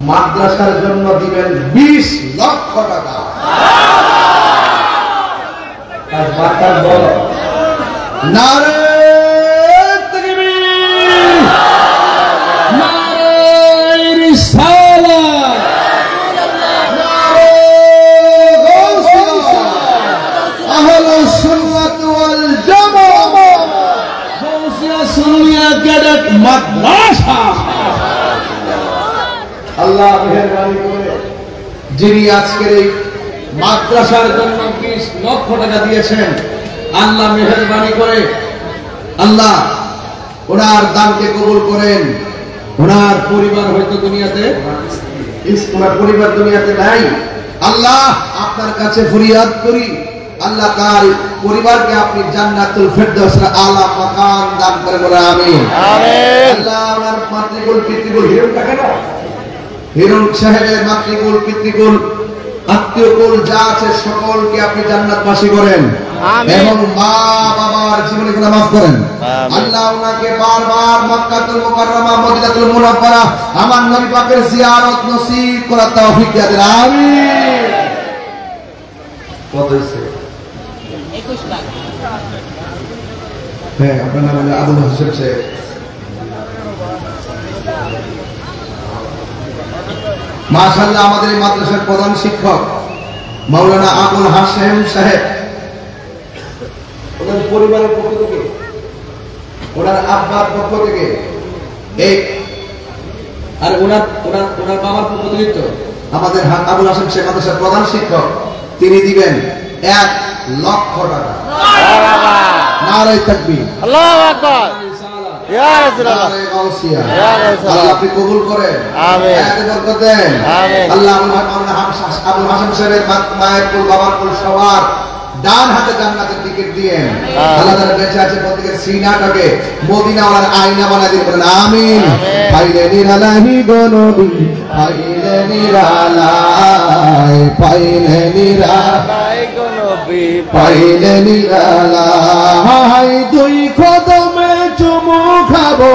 মাদ্রাসার জন্য দিবেন 20 লক্ষ টাকা। নারে তাকবীর, নারে রিসালাত, নারে গাউসিয়া, আহলুস সুন্নাত ওয়াল জামাআহ, গাউসিয়া সুন্নিয়া ক্যাডেট মাদ্রাসা। আল্লাহ মেহেরবানি করে যিনি আজকের এই মাদ্রাসার জন্য 20 লক্ষ টাকা দিয়েছেন, আল্লাহ মেহেরবানি করে আল্লাহ ওনার দানকে কবুল করেন। ওনার পরিবার হয়তো দুনিয়াতে, ওনার পরিবার দুনিয়াতে নাই। আল্লাহ আপনার কাছে ফরিয়াদ করি, আল্লাহ তার পরিবারকে আপনি জান্নাতুল ফেরদাউসের আলা মাকাম দান করে বলে আমিন। আমিন। আল্লাহ ওনার মাতৃকুল পিতৃকুল হিরণ টাকা না, হিরণ সাহেবের মাতৃকুল পিতৃকুল আত্মীয়কুল যা আছে সকলকে আপনি জান্নাতবাসী করেন এবং মা বাবার জীবনে গুনাহ মাফ করেন। আল্লাহ ওনাকে বারবার মক্কাতুল মুকাররমা মদিনাতুল মুনাওয়ারা আমার নবী পাকের জিয়ারত নসিব করার তৌফিক দেন আমিন। কত হইছে? 21 লাখ। হ্যাঁ, আপনার নাম হলো আবুল হোসেন সাহেব। মাশাআল্লাহ আমাদের এই মাদ্রাসার প্রধান শিক্ষক মাওলানা আবুল হাশেম সাহেব, ওনার পরিবারের পক্ষ থেকে, ওনার আব্বার পক্ষ থেকে এই আর ওনার বাবার পক্ষ থেকে তো আমাদের আবুল হাশেম সাহেব মাদ্রাসার প্রধান শিক্ষক, তিনি দিবেন 1 লক্ষ টাকা। নারে তাকবীর, আল্লাহু আকবার, ইয়া রাসূলুল্লাহ, ইয়া রাসূলুল্লাহ, আল্লাহ আপনি কবুল করেন, আমিন, বরকত দেন, আমিন। আল্লাহ আবুল হাশেম সাহেবের মায়ের কুল বাবার কুল সবার ডান হাতে জান্নাতের টিকিট দিয়েন। আল্লাহ তাআলা বেঁচে আছে প্রত্যেকের সিনাটাকে মদিনাওয়ালার আয়না বানায় দিন, বলেন আমিন। পাইলে নিরালাই গো নবী, পাইলে নিরালাই, পাইলে নিরালাই গো নবী, পাইলে নিরালাই, দুই কদমে চুমু খাবো,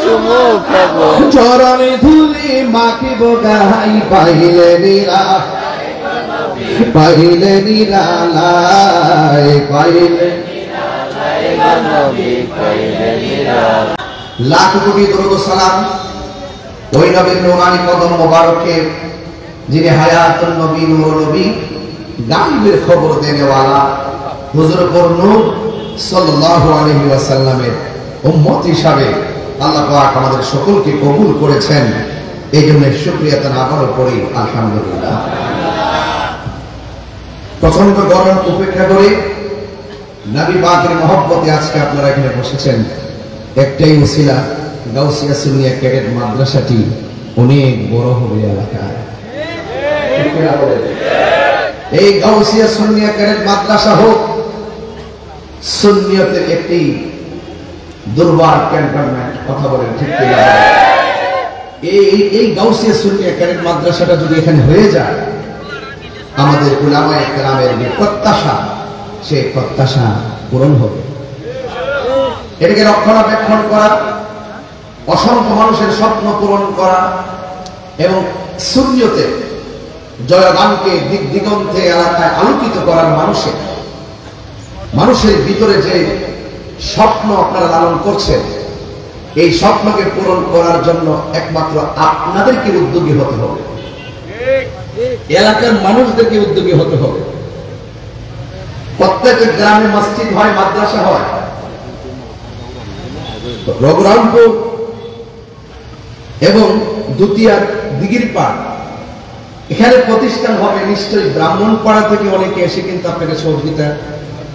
চুমু খাবো, চরণে ধুলি মাখিব গাই, পাইলে নিরালাই, পাইলে নিরালাই, পাইলে নিরালাই গো নবী, পাইলে নিরালাই। লাখ কোটি দরুদ ও সালাম ওই নবীর নূরানি কদম মোবারকে যিনি হায়াতুন নবী, নূর নবী, গায়বের খবর দেনেওয়ালা হুজুর নূর সাল্লাল্লাহু আলাইহি ওয়াসাল্লামের উম্মত হিসাবে আল্লাহ পাক আমাদের সকলকে কবুল করেছেন। এই জন্য শুকরিয়া তার আবারও পড়ি আলহামদুলিল্লাহ। প্রচন্ড গরম উপেক্ষা করে নবী পাকের মহব্বতে আজকে আপনারা এখানে বসেছেন। একটাই উসিলা, গাউসিয়া সুন্নিয়া ক্যাডেট মাদ্রাসাটি অনেক বড় হবে এলাকায়। এই গাউসিয়া সুন্নিয়া ক্যাডেট মাদ্রাসা হোক সুন্নিয়তের একটি দুর্বার ক্যান্টনমেন্ট, কথা বলেন ঠিক কিনা? এই গাউসিয়া সুন্নিয়া ক্যাডেট মাদ্রাসাটা যদি এখানে হয়ে যায়, আমাদের উলামায়ে কেরামের যে প্রত্যাশা, সেই প্রত্যাশা পূরণ হবে। এটাকে রক্ষণাবেক্ষণ করা, অসংখ্য মানুষের স্বপ্ন পূরণ করা এবং সুন্নিয়তের জয়গানকে দিক দিগন্তে এলাকায় আলোকিত করার মানুষের ভিতরে যে স্বপ্ন আপনারা লালন করছেন, এই স্বপ্নকে পূরণ করার জন্য একমাত্র আপনাদেরকে উদ্যোগী হতে হবে, এলাকার মানুষদেরকে উদ্যোগী হতে হবে। প্রত্যেকের গ্রামে মসজিদ হয়, মাদ্রাসা হয়, রঘুরামপুর এবং দুতিয়া দিগিরপাড় এখানে প্রতিষ্ঠান হবে। নিশ্চয়ই ব্রাহ্মণপাড়া থেকে অনেকে এসে কিন্তু আপনাকে সহযোগিতা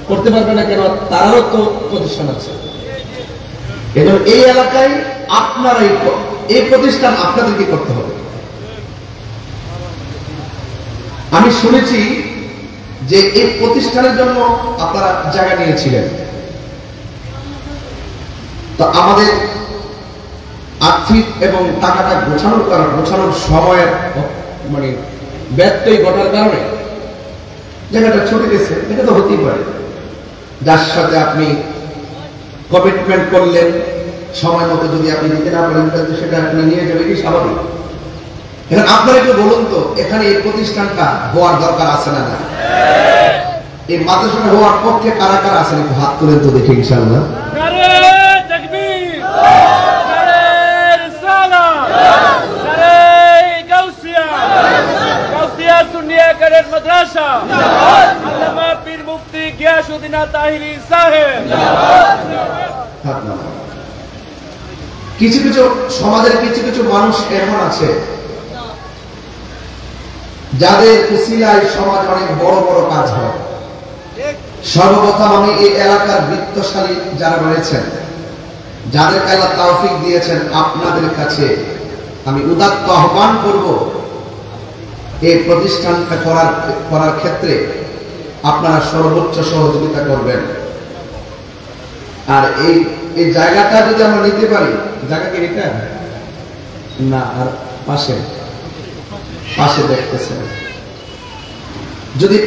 করতে পারবে না, কেন তারারও তো প্রতিষ্ঠান আছে। এবং এই এলাকায় আপনারা এই প্রতিষ্ঠান আপনাদেরকে করতে হবে। আমি শুনেছি যে এই প্রতিষ্ঠানের জন্য আপনারা জায়গা নিয়েছিলেন, তো আমাদের আর্থিক এবং টাকাটা গোছানোর সময়ের মানে ব্যত্যয় ঘটার কারণে জায়গাটা ছুটে গেছে। এটা তো হতেই পারে, যার সাথে আপনি কমিটমেন্ট করলেন সময় মতো যদি আপনি দিতে না পারেন তাহলে সেটা আপনি নিয়ে যাবে কি স্বাভাবিক। এখন আপনারা একটু বলুন তো, এখানে এই প্রতিষ্ঠানটা হওয়ার দরকার আছে না? এই মাদ্রাসাটা হওয়ার পক্ষে কারা কারা আছেন একটু হাত তুলেন তো দেখি ইনশাআল্লাহ। কিছু কিছু সমাজের কিছু কিছু মানুষ এমন আছে যাদের উসিলায় সমাজ অনেক বড় বড় কাজ হয়। সর্বপ্রথম আমি এই এলাকার বৃত্তশালী যারা রয়েছেন, যাদেরকে আল্লাহ তৌফিক দিয়েছেন, আপনাদের কাছে আমি উদাত্ত আহ্বান করব এই প্রতিষ্ঠানটা করার ক্ষেত্রে আপনারা সর্বোচ্চ সহযোগিতা করবেন। আর এই জায়গাটা যদি আমরা নিতে পারি, জায়গা কি এটা না, আর পাশে দেখতেছেন, যদি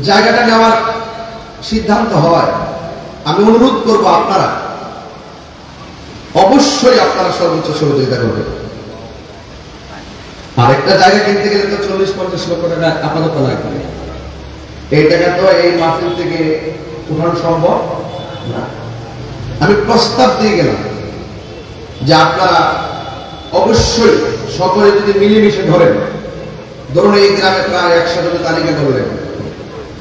জায়গাটা নেওয়ার সিদ্ধান্ত হয়, আমি অনুরোধ করব আপনারা অবশ্যই আপনারা সর্বোচ্চ সহযোগিতা করবেন। আর একটা জায়গা কিনতে গেলে তো 40-50 লক্ষ টাকা আপাতত লাগবে। এই টাকা তো এই মাহফিল থেকে উঠানো সম্ভব না। আমি প্রস্তাব দিয়ে গেলাম যে আপনারা অবশ্যই সকলে যদি মিলেমিশে ধরেন, ধরুন এই গ্রামে প্রায় 100 জনের তালিকা করলেন,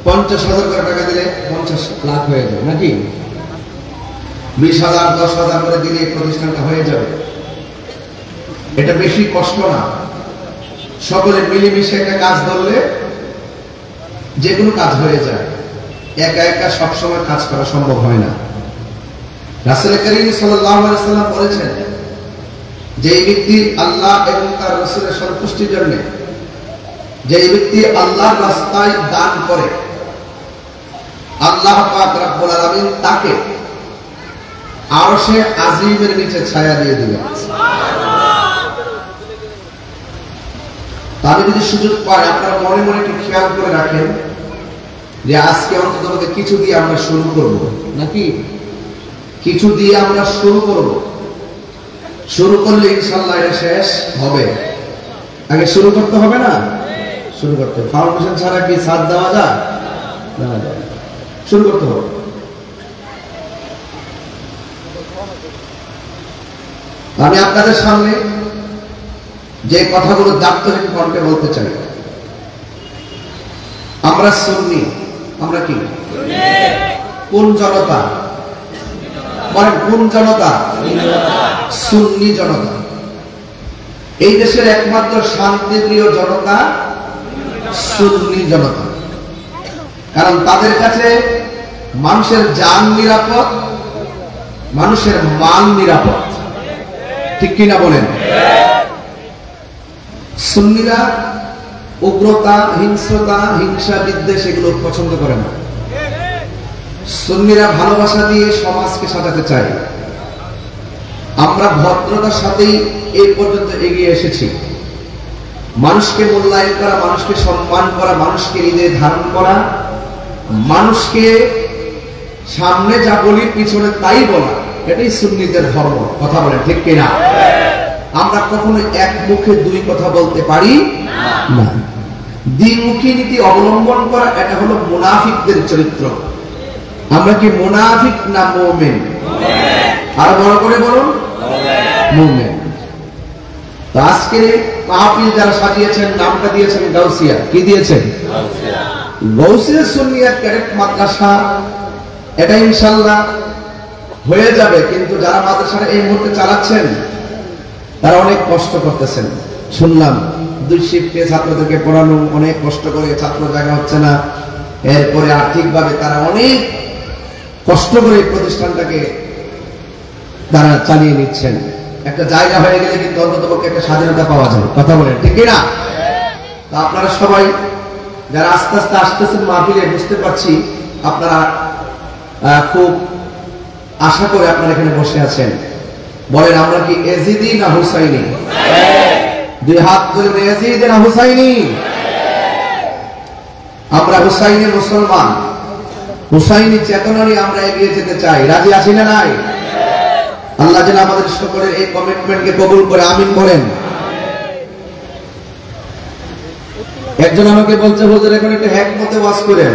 50,000 করে টাকা দিলে 50 লাখ হয়ে যাবে নাকি? 20,000 10,000 করে দিলে এই প্রতিষ্ঠানটা হয়ে যাবে। এটা বেশি কষ্ট না। সকলে মিলেমিশে একটা কাজ ধরলে যে কোনো কাজ হয়ে যায়। একা একা সবসময় কাজ করা সম্ভব হয় না। রাসূল করিম সাল্লাল্লাহু আলাইহি ওয়াসাল্লাম বলেছেন, যে ব্যক্তি আল্লাহ এবং তার রাসূলের সন্তুষ্টির জন্য, যে ব্যক্তি আল্লাহর রাস্তায় দান করে, আল্লাহ পাক রব্বুল আলামিন তাকে আরশে আজিমের নিচে ছায়া দিয়ে দিবেন। আমি যদি সুযোগ পাই, আপনারা মনে মনে একটু খেয়াল করে রাখেন যে আজকে অন্তত কিছু দিয়ে আমরা শুরু করব নাকি? কিছু দিয়ে আমরা শুরু করব। শুরু করলে ইনশাআল্লাহ এটা শেষ হবে। আগে শুরু করতে হবে না? শুরু করতে হবে। ফাউন্ডেশন ছাড়া কি ছাদ দেওয়া যায়? না, শুরু করতে হবে। আমি আপনাদের সামনে যে কথাগুলো দাপ্তরিক কণ্ঠে বলতে চাই, আমরা সুন্নি। আমরা কি? কোন জনতা? বলেন কোন জনতা? সুন্নি জনতা। এই দেশের একমাত্র শান্তিপ্রিয় জনতা সুন্নি জনতা। কারণ তাদের কাছে মানুষের জান নিরাপদ, মানুষের মাল নিরাপদ। ঠিক কিনা বলেন? সুন্নিরা উগ্রতা, হিংস্রতা, হিংসা, বিদ্বেষ এগুলো পছন্দ করে না। সুন্নিরা ভালোবাসা দিয়ে সমাজকে সাজাতে চায়। আমরা ভদ্রতার সাথেই এই পর্যন্ত এগিয়ে এসেছি। মানুষকে মূল্যায়ন করা, মানুষকে সম্মান করা, মানুষকে হৃদয়ে ধারণ করা, মানুষকে সামনে যা বলি পিছনে তাই বলা, এটাই সুন্নিদের ধর্ম। কথা বলেন ঠিক কিনা? আমরা কখনো এক মুখে দুই কথা বলতে পারি না। দ্বিমুখী নীতি অবলম্বন করা, এটা হলো মুনাফিকদের চরিত্র। আমরা কি মুনাফিক না মুমিন? আর বড় করে বলুন, মুমিন। তো আজকে মাহফিল যারা সাজিয়েছেন, নামটা দিয়েছেন গাউসিয়া। কি দিয়েছেন? গাউসিয়া সুন্নিয়াত ক্যাডেট মাদ্রাসা। এটা ইনশাআল্লাহ হয়ে যাবে। কিন্তু যারা মাদ্রাসাটা এই মুহূর্তে চালাচ্ছেন তারা অনেক কষ্ট করতেছেন। শুনলাম 2 শিফটে ছাত্রদেরকে পড়ানো, অনেক কষ্ট করে, ছাত্র জায়গা হচ্ছে না। এরপরে আর্থিকভাবে তারা অনেক কষ্ট করে এই প্রতিষ্ঠানটাকে তারা চালিয়ে নিচ্ছেন। একটা জায়গা হয়ে গেলে কিন্তু অন্ততপক্ষে একটা স্বাধীনতা পাওয়া যায়। কথা বলেন ঠিক কিনা? তো আপনারা সবাই যারা আস্তে আস্তে আসতেছেন মাহফিলে, বুঝতে পারছি আপনারা খুব আশা করে আপনারা এখানে বসে আছেন। বলেন আমরা কি এজিদি না হুসাইনি? দুই হাত তুলে এজিদি না হুসাইনি? আমরা হুসাইনি মুসলমান, হুসাইনি চেতনা নিয়ে আমরা এগিয়ে যেতে চাই। রাজি আছি না নাই? আল্লাহ যেন আমাদের সকলের এই কমিটমেন্টকে কবুল করে আমিন বলেন। একজন আমাকে বলছে হুজুর এখন একটু হিকমতে ওয়াজ করেন।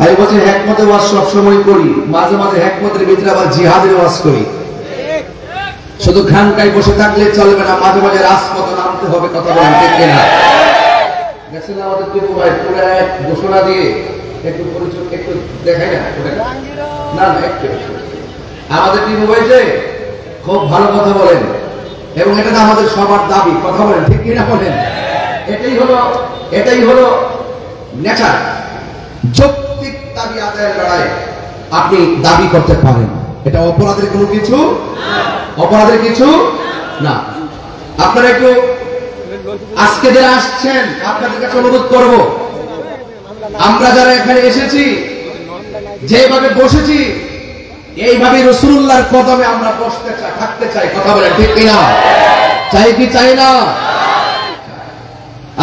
আমি বলছি হিকমতে ওয়াজ সব সময় করি, মাঝে মাঝে হিকমতের ভিতরে আবার জিহাদের ওয়াজ করি। শুধু খানকায় বসে থাকলে চলবে না, মাঝে মাঝে রাজপথে নামতে হবে। কথা বলেন ঠিক কিনা? গেছেন আমাদের টিপু ভাই পুরো এক ঘোষণা দিয়ে একটু পরিচয় একটু দেখাই না, না না একটু আমাদের টিপু ভাই যে খুব ভালো কথা বলেন এবং এটা আমাদের সবার দাবি। কথা বলেন ঠিক কিনা বলেন? এটাই হলো নেচার। যৌক্তিক দাবি আদায়ের লড়াই আপনি দাবি করতে পারেন, এটা অপরাধের কোনো কিছু, অপরাধের কিছু না। আপনারা একটু আজকে যারা আসছেন আপনাদের কাছে অনুরোধ করব, আমরা যারা এখানে এসেছি যেভাবে বসেছি এইভাবে রাসূলুল্লাহর কদমে আমরা বসতে চাই, থাকতে চাই। কথা বলেন ঠিক কিনা? চাই কি চাই না?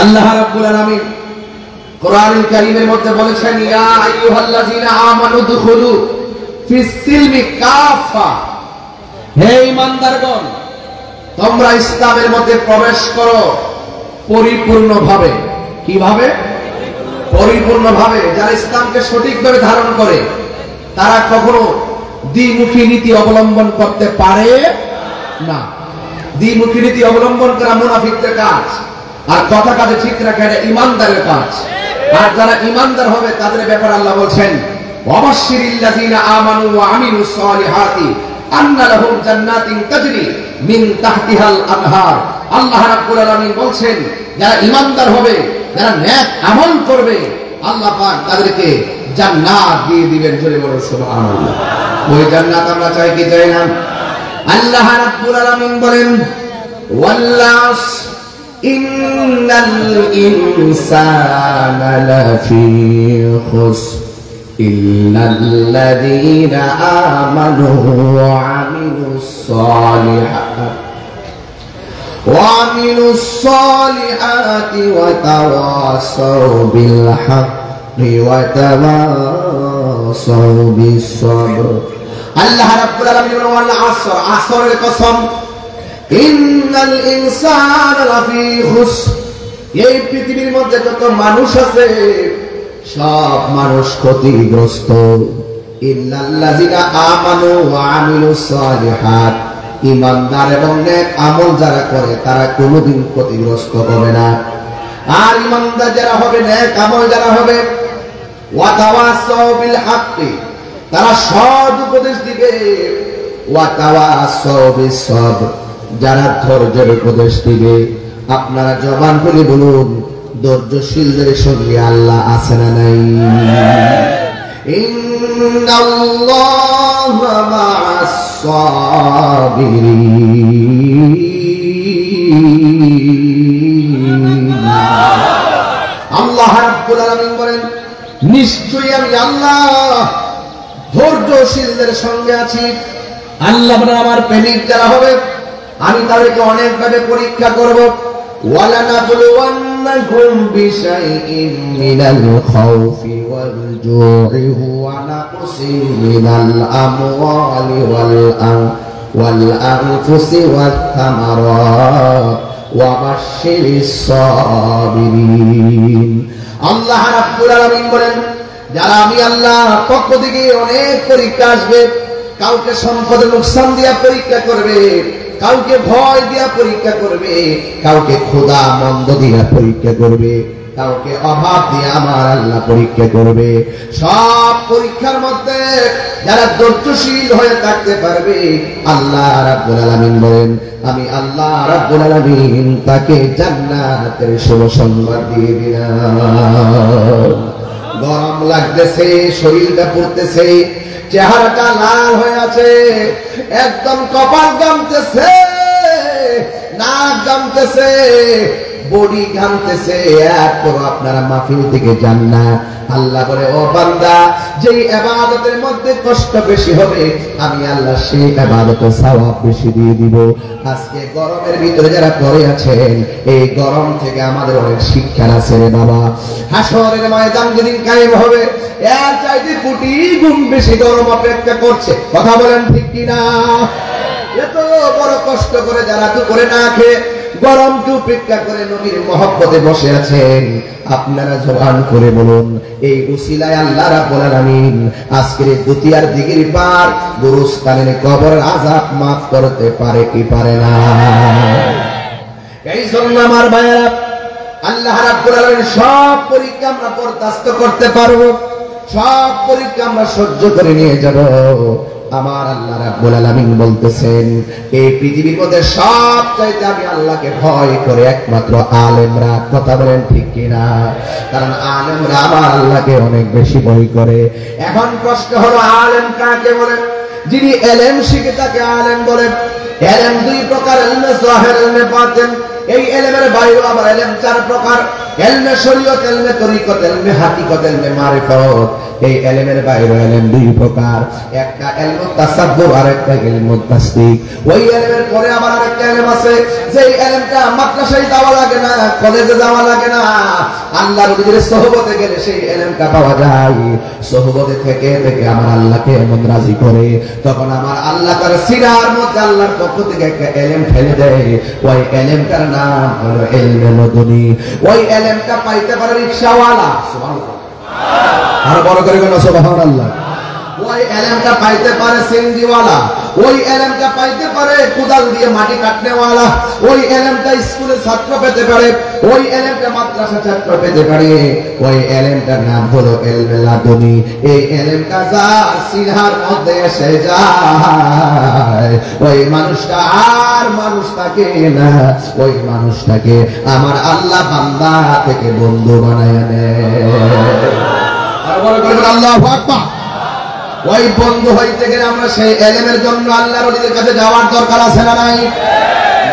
আল্লাহ রাব্বুল আলামিন কোরআনুল কারীমের মধ্যে বলেছেন, ইয়া আইয়ুহাল্লাযীনা আমানু দুখুলু ফিস সিলমি কাফা, হে ঈমানদারগণ তোমরা ইসলামের মধ্যে প্রবেশ করো পরিপূর্ণভাবে। কিভাবে? পরিপূর্ণভাবে। যারা ইসলামকে সঠিকভাবে ধারণ করে তারা কখনো দ্বিমুখী নীতি অবলম্বন করতে পারে না। দ্বিমুখী নীতি অবলম্বন করা মুনাফিকদের কাজ, আর কথা কাজে ঠিক রাখা এটা ঈমানদারের কাজ। আর যারা ঈমানদার হবে তাদের ব্যাপারে আল্লাহ বলছেন, ওয়াবাশশিরিল্লাযীনা আমানু ওয়া আমিলুস সালিহাতি আন্না লাহুম জান্নাতিন তাজরি মিন তাহতিহাল আনহার। আল্লাহ রাব্বুল আলামিন বলছেন যারা ঈমানদার হবে, যারা নেক আমল করবে, আল্লাহ পাক তাদেরকে জান্নাত দিয়ে দিবেন। জোরে বলুন সুবহানাল্লাহ। ওই জান্নাত আমরা চাই কি চাই না? আল্লাহ রাব্বুল আলামিন বলেন, ওয়াল্লাস ইন্নাল ইনসানা লাফি খুসর ইল্লাল্লাযীনা আমানু ওয়া আমিলুস সালিহাতি ওয়া তাওয়াসাউ বিল হাক্কি ওয়া তাওয়াসাউ বিস সাবর। আল্লাহ রাব্বুল আলামিন ওয়াল আসর, আসরের কসম, ইন্নাল ইনসানা লাফি খুসর, এই পৃথিবীর মধ্যে যত মানুষ আছে সব মানুষ ক্ষতিগ্রস্ত। ইল্লাল্লাযীনা আমানু ওয়া আমিলুস সালিহাত, ঈমানদার এবং নেক আমল যারা করে তারা কোনোদিন ক্ষতিগ্রস্ত হবে না। আর ঈমানদার যারা হবে, নেক আমল যারা হবে, ওয়া তাওয়াসাউ বিল হাক্কি, তারা সৎ উপদেশ দিবে, ওয়া তাওয়াসাউ বিস সাবর, যারা ধৈর্যের উপদেশ দিবে। আপনারা জবান খুলে বলুন, ধৈর্যশীলদের সঙ্গে আল্লাহ আছে না নাই? ইন্নাল্লাহা মা'আস সাবিরিন। আল্লাহ রাব্বুল আলামিন বলেন, নিশ্চয়ই আমি আল্লাহ ধৈর্যশীলদের সঙ্গে আছি। আল্লাহ বলেন আমার প্রেমিক যারা হবে আমি তাদেরকে অনেকভাবে পরীক্ষা করব। ওয়ালানাবলুওয়ান্নাকুম বিশাইইন মিনাল খাউফি ওয়াল জু'i ওয়া নাকসিন মিনাল আমওয়ালি ওয়াল আনফুসি ওয়াত থামারাত ওয়া বাশশিরিস সাবিরিন। আল্লাহ রাব্বুল আলামিন বলেন, যারা আমি আল্লাহ পক্ষ থেকে অনেক পরীক্ষা আসবে, কাউকে সম্পদের লোকসান দিয়া পরীক্ষা করবে, কাউকে ভয় দিয়া পরীক্ষা করবে, কাউকে ক্ষুধা মন্দ দিয়া পরীক্ষা করবে, কাউকে অভাব দিয়ে আমার আল্লাহ পরীক্ষা করবে। সব পরীক্ষার মধ্যে যারা ধৈর্যশীল হয়ে থাকতে পারবে, আল্লাহ রাব্বুল আলামিন বলেন আমি আল্লাহ রাব্বুল আলামিন তাকে জান্নাতের সুসংবাদ দিয়ে দিলাম। গরম লাগতেছে, শরীরটা পড়তেছে, চেহারাটা লাল হয়ে আছে, একদম কপাল ঘামতেছে, নাক ঘামতেছে, বডি ঘামতেছে, এরপর আপনারা মাহফিল থেকে যান না। আল্লাহ বলে, ও বান্দা, যেই ইবাদতের মধ্যে কষ্ট বেশি হবে আমি আল্লাহ সেই ইবাদতের সওয়াব বেশি দিয়ে দিব। আজকে গরমের ভিতরে যারা পড়ে আছেন, এই গরম থেকে আমাদের অনেক শিক্ষা আছে রে বাবা। হাসরের ময়দান যেদিন কায়েম হবে, এর চাইতে কোটি গুণ বেশি গরম অপেক্ষা করছে। কথা বলেন ঠিক কিনা? এত বড় কষ্ট করে যারা দুপুরে না খেয়ে গরমকে উপেক্ষা করে নবীর মহব্বতে বসে আছেন, আপনারা জবান করে বলুন, এই উসিলায় আল্লাহ রাব্বুল আলামিন আজকের দুতিয়ার দিগির পার গুরুস্থানের কবরের আযাব মাফ করতে পারে কি পারে না? এই জন্য আমার ভাইয়েরা, আল্লাহ রাব্বুল আলামিন সব পরীক্ষা আমরা বরদাস্ত করতে পারবো, সব পরীক্ষা আমরা সহ্য করে নিয়ে যাব। আমার আল্লাহ রাব্বুল আলামিন বলতেছেন, এই পৃথিবীর মধ্যে সবচাইতে আমি আল্লাহকে ভয় করে একমাত্র আলেমরা। কথা বলেন ঠিক কিনা? কারণ আলেমরা আমার আল্লাহকে অনেক বেশি ভয় করে। এখন প্রশ্ন হলো, আলেম কাকে বলে? যিনি এলেম শিখে তাকে আলেম বলে। এলেম দুই প্রকার, এলমে যাহির, এলমে বাতিন। এই এলেমের বাইরে আবার এলেম চার প্রকার, এলমে শরীয়ত, এলমে তরিকত, এলমে হাকিকত, এলমে মারিফত। এই এলেমের বাইরে এলেম দুই প্রকার, একটা এলমুত তাসাব্বুর আর একটা ইলমুত তাসদিক। ওই এলেমের পরে আবার আরেকটা এলেম আছে, যেই এলেমটা মাদ্রাসায় যাওয়া লাগে না, কলেজে যাওয়া লাগে না, আল্লাহর নবীর সোহবতে গেলে সেই এলেমটা পাওয়া যায়। সোহবতে থেকে থেকে আমার আল্লাহকে এমন রাজি করে, তখন আমার আল্লাহ তার সিনার মধ্যে আল্লাহর পক্ষ থেকে একটা এলেম ফেলে দেয়। ওই এলেমটার নাম হলো ইলমে লদুনি। ওই এলেমটা পাইতে পারে রিকশাওয়ালা, সুবহানাল্লাহ, আর বড় করে বলো সুবহানাল্লাহ। ওই এলেমটা পাইতে পারে সিঙ্গিওয়ালা, ওই এলেমটা পাইতে পারে কোদাল দিয়ে মাটি কাটনেওয়ালা, ওই এলেমটা স্কুলের ছাত্র পেতে পারে, ওই এলেমটা মাদ্রাসা ছাত্র পেতে পারে। ওই এলেমটার নাম হলো ইলমে লাদুনি। এই এলেমটা যার সিনহার মধ্যে এসে যায়, ওই মানুষটা আর মানুষ থাকে না, ওই মানুষটাকে আমার আল্লাহ বান্দা থেকে বন্ধু বানায় নেয়। আর বড় করে আল্লাহু আকবার। ওই বন্ধু হইতে গেলে আমরা সেই এলেমের জন্য আল্লাহর ওলিদের কাছে যাওয়ার দরকার আছে না নাই?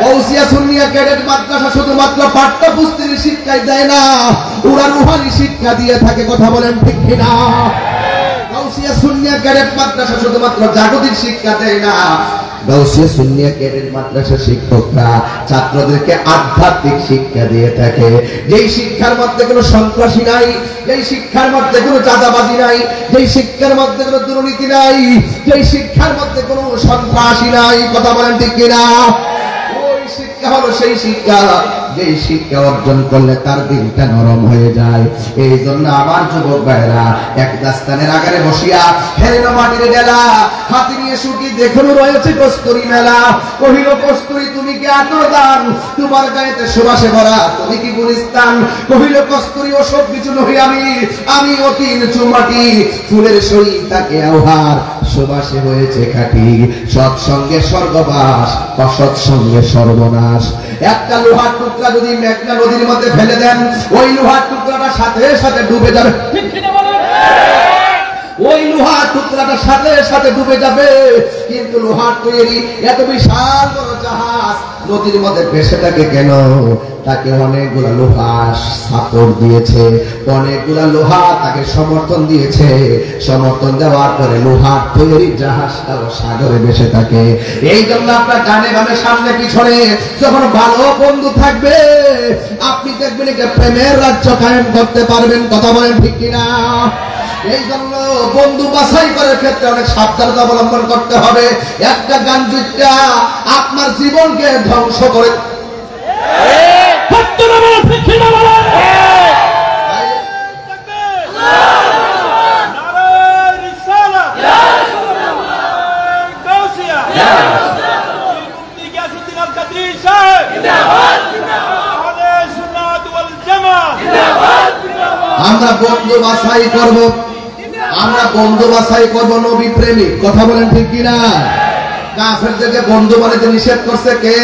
গৌসিয়া সুন্নিয়া ক্যাডেট মাদ্রাসা শুধুমাত্র পাঠ্যপুস্তকের শিক্ষাই দেয় না, ওরা রুহানি শিক্ষা দিয়ে থাকে। কথা বলেন ঠিক কিনা? গৌসিয়া সুন্নিয়া ক্যাডেট মাদ্রাসা শুধুমাত্র জাগতিক শিক্ষা দেয় না, গাউসিয়া সুন্নিয়া ক্যাডেট মাদ্রাসা শিক্ষকরা ছাত্রদেরকে আধ্যাত্মিক শিক্ষা দিয়ে থাকে। যেই শিক্ষার মধ্যে কোনো সন্ত্রাসী নাই, যেই শিক্ষার মধ্যে কোনো চাঁদাবাজি নাই, যেই শিক্ষার মধ্যে কোনো দুর্নীতি নাই, যেই শিক্ষার মধ্যে কোনো সন্ত্রাসী নাই। কথা বলেন ঠিক কিনা? ওই শিক্ষা হলো সেই শিক্ষা, যেই শিক্ষা অর্জন করলে তার দিলটা নরম হয়ে যায়। এই জন্য আমার যুবক ভাইরা এক দাস্তানের আগারে বসিয়া হেরেনো মাটির ডেলা হাতে নিয়ে শুকি দেখুন রয়েছে কস্তুরী মেলা। কহিল কস্তুরী তুমি কি আতর দান, তোমার গায়েতে সুবাসে ভরা তুমি কি গুলিস্তান। কহিল কস্তুরী ও সব কিছু নহি আমি অতি নিচু মাটি, ফুলের সই তাকে আহার সুবাসে হয়েছে খাঁটি। সৎসঙ্গে স্বর্গবাস, অসৎ সঙ্গে সর্বনাশ। একটা লোহার টুকরা যদি মেঘনা নদীর মধ্যে ফেলে দেন, ওই লোহার টুকরাটা সাথে সাথে ডুবে যাবে। ঠিক কিনা বলেন? ওই লোহার টুকরাটা সাথে সাথে ডুবে যাবে। কিন্তু লোহার তৈরি এত বিশাল বড় জাহাজ নদীর মধ্যে ভেসে থাকে কেন? তাকে অনেকগুলা লোহা সাপোর্ট দিয়েছে, অনেকগুলা লোহা তাকে সমর্থন দিয়েছে। সমর্থন দেওয়ার পরে লোহার তৈরি জাহাজটাও সাগরে ভেসে থাকে। এই জন্য আপনার ডানে বামে সামনে পিছনে যখন ভালো বন্ধু থাকবে, আপনি দেখবেন যে প্রেমের রাজ্য কায়েম করতে পারবেন। কথা বলেন ঠিক কিনা? এই জন্য বন্ধু বাছাই করার ক্ষেত্রে অনেক সাবধানতা অবলম্বন করতে হবে। একটা গাঞ্জুটা আপনার জীবনকে ধ্বংস করে। আমরা বন্ধু বাছাই করব, আমরা বন্ধু বাছাই করব নবী প্রেমিক। কথা বলেন ঠিক কিনা? কাফেরদেরকে বন্ধু বানাইতে নিষেধ করছে কে?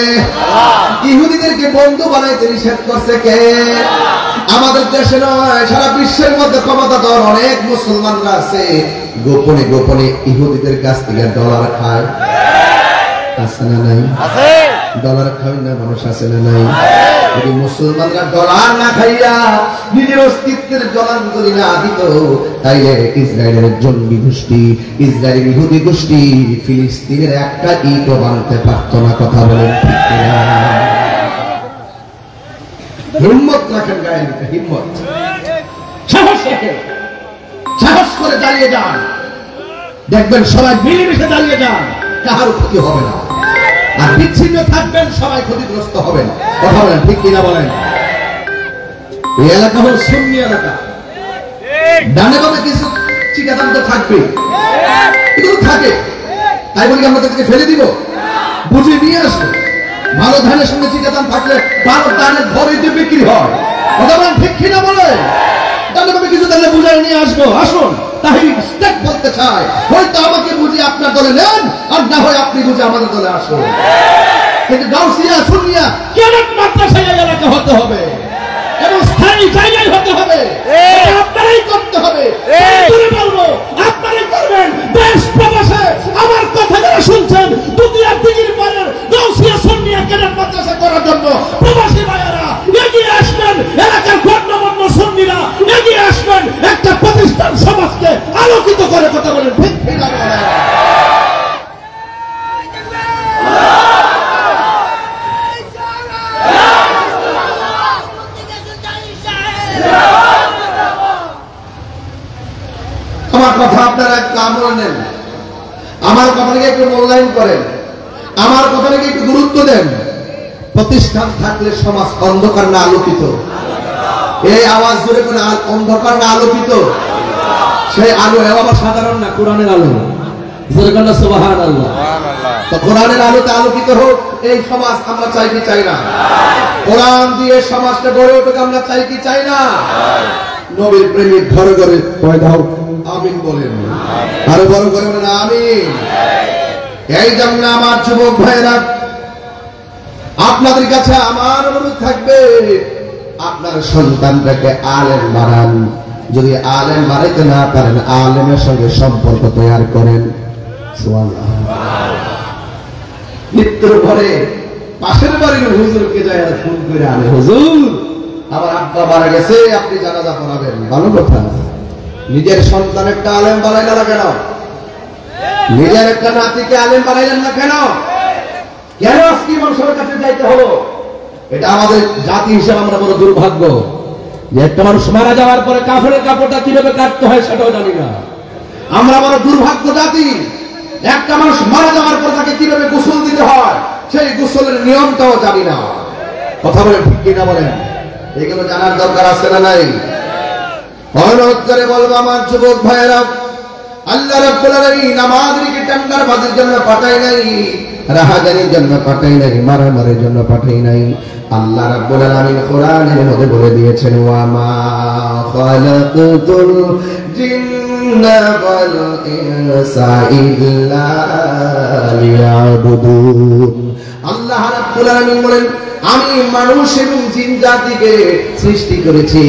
ইহুদিদেরকে বন্ধু বানাইতে নিষেধ করছে কে? আমাদের দেশে নয়, সারা বিশ্বের মধ্যে ক্ষমতাধর অনেক মুসলমানরা আছে, গোপনে গোপনে ইহুদিদের কাছ থেকে ডলার খায়। আছে না নাই? ডলার খায় না মানুষ, আছে না নাই? যদি মুসলমানরা ডলার না খাইয়া নিজের অস্তিত্বের জলাঞ্জলি না দিত, তাইলে ইসরায়েলের জঙ্গি গোষ্ঠী, ইসরায়েলি ইহুদি গোষ্ঠী ফিলিস্তিনের একটা ইটও বানতে পারত না। কথা বলেন ঠিক কিনা? হিম্মত রাখেন গায়ে, হিম্মত সাহস রাখেন। সাহস করে দাঁড়িয়ে যান, দেখবেন সবাই মিলেমিশে দাঁড়িয়ে যান, কারো ক্ষতি হবে না। আর বিচ্ছিন্ন থাকবেন, সবাই ক্ষতিগ্রস্ত হবেন। কথা বলেন ঠিক কিনা বলেন? এই এলাকা হল সুন্নি এলাকা। ডানে বামে কিছু চিটাদান তো থাকবে, এগুলো থাকে। তাই বলি আমরা তাদেরকে ফেলে দিব? বুঝে নিয়ে আসবো। ভালো ধানের সঙ্গে চিটাদান থাকলে ভালো ধানের ঘরেতে বিক্রি হয়। কথা বলেন ঠিক কিনা বলেন? ডানে বামে কিছু তাহলে বুঝাই নিয়ে আসবো। আসুন, তাই স্টেপ বলতে চাই, হয়তো আমাকে বুঝি আপনার দলে নেন, আর না হয় আপনি বুঝে আমাদের দলে আসুন। কিন্তু গাউসিয়া সুন্নিয়া কেরাত মাদ্রাসা এলাকা হতে হবে এবং স্থায়ী জায়গায় হতে হবে। আপনারাই করতে হবে। বলবো আপনারাই করবেন। দেশ প্রবাসে আমার কথা যারা শুনছেন, দুনিয়ার দিকের পরের গাউসিয়া সুন্নিয়া কেরাত মাদ্রাসা করার জন্য প্রবাসী ভাইয়েরা এগিয়ে আসবেন। এলাকার গণ্যমান্য সুন্নিরা এগিয়ে আসবেন। একটা প্রতিষ্ঠান সমাজকে আলোকিত করে। কথা বলেন ঠিক কিনা বলেন? আমার কথা আপনারা একটু আমল নেন, আমার কথাটাকে একটু মূল্যায়ন করেন, আমার কথাটাকে একটু গুরুত্ব দেন। প্রতিষ্ঠান থাকলে সমাজ অন্ধকার না আলোকিত? এই আওয়াজ জোরে করে, অন্ধকার না আলোকিত? সেই আলো আবার সাধারণ না, কোরআনের আলো। জোরে করে সুবহানাল্লাহ। তো কোরআনের আলোতে আলোকিত হোক এই সমাজ আমরা চাই কি চাই না? কোরআন দিয়ে সমাজটা গড়ে উঠুক আমরা চাই কি চাই না? নবীর প্রেমিক ঘরে ঘরে পয়দা হোক। আমিন বলেন। আরো বড় করে বলেন আমিন। এই জন্য আমার যুবক ভাইরা, আপনাদের কাছে আমার অনুরোধ থাকবে, আপনার সন্তানটাকে আলেম বানান। যদি আলেম বানাইতে না পারেন, আলেমের সঙ্গে সম্পর্ক তৈরি করেন। মৃত্যুর ঘরে পাশের বাড়ির হুজুরকে যায় ফোন করে আনে, হুজুর আমার আব্বা মারা গেছে, আপনি জানাজা পড়াবেন। ভালো কথা। নিজের সন্তান একটা আলেম বানাইলেন না কেন? নিজের একটা নাতিকে আলেম বানাইলেন না কেন? কেন আজকে মানুষের কাছে যাইতে হলো? এটা আমাদের জাতি হিসেবে আমরা বড় দুর্ভাগ্য যে একটা মানুষ মারা যাওয়ার পরে কাফনের কাপড়টা কিভাবে কাটতে হয় সেটাও জানি না। আমরা বড় দুর্ভাগ্য জাতি। একটা মানুষ মারা যাওয়ার পর তাকে কিভাবে গোসল দিতে হয় সেই গোসলের নিয়মটাও জানি না। কথা বলে ঠিক কিনা বলেন? এগুলো জানার দরকার আছে না নাই? অনুরোধ করে বলবো আমার যুবক ভাইয়েরা, আল্লাহ রাব্বুল আলামিন আমাদেরকে টেন্ডার বাজির জন্য পাঠাই নাই, রাহাজানির জন্য পাঠাই নাই, মারামারির জন্য পাঠাই নাই। আল্লাহ রাব্বুল আলামিন কোরআনের মধ্যে বলে দিয়েছেন, ওয়া মা খালাকতুল জিন্না ওয়াল ইনসা ইল্লা লিয়াবুদুন। আল্লাহ রাব্বুল আলামিন বলেন, আমি মানুষ এবং জিন জাতিকে সৃষ্টি করেছি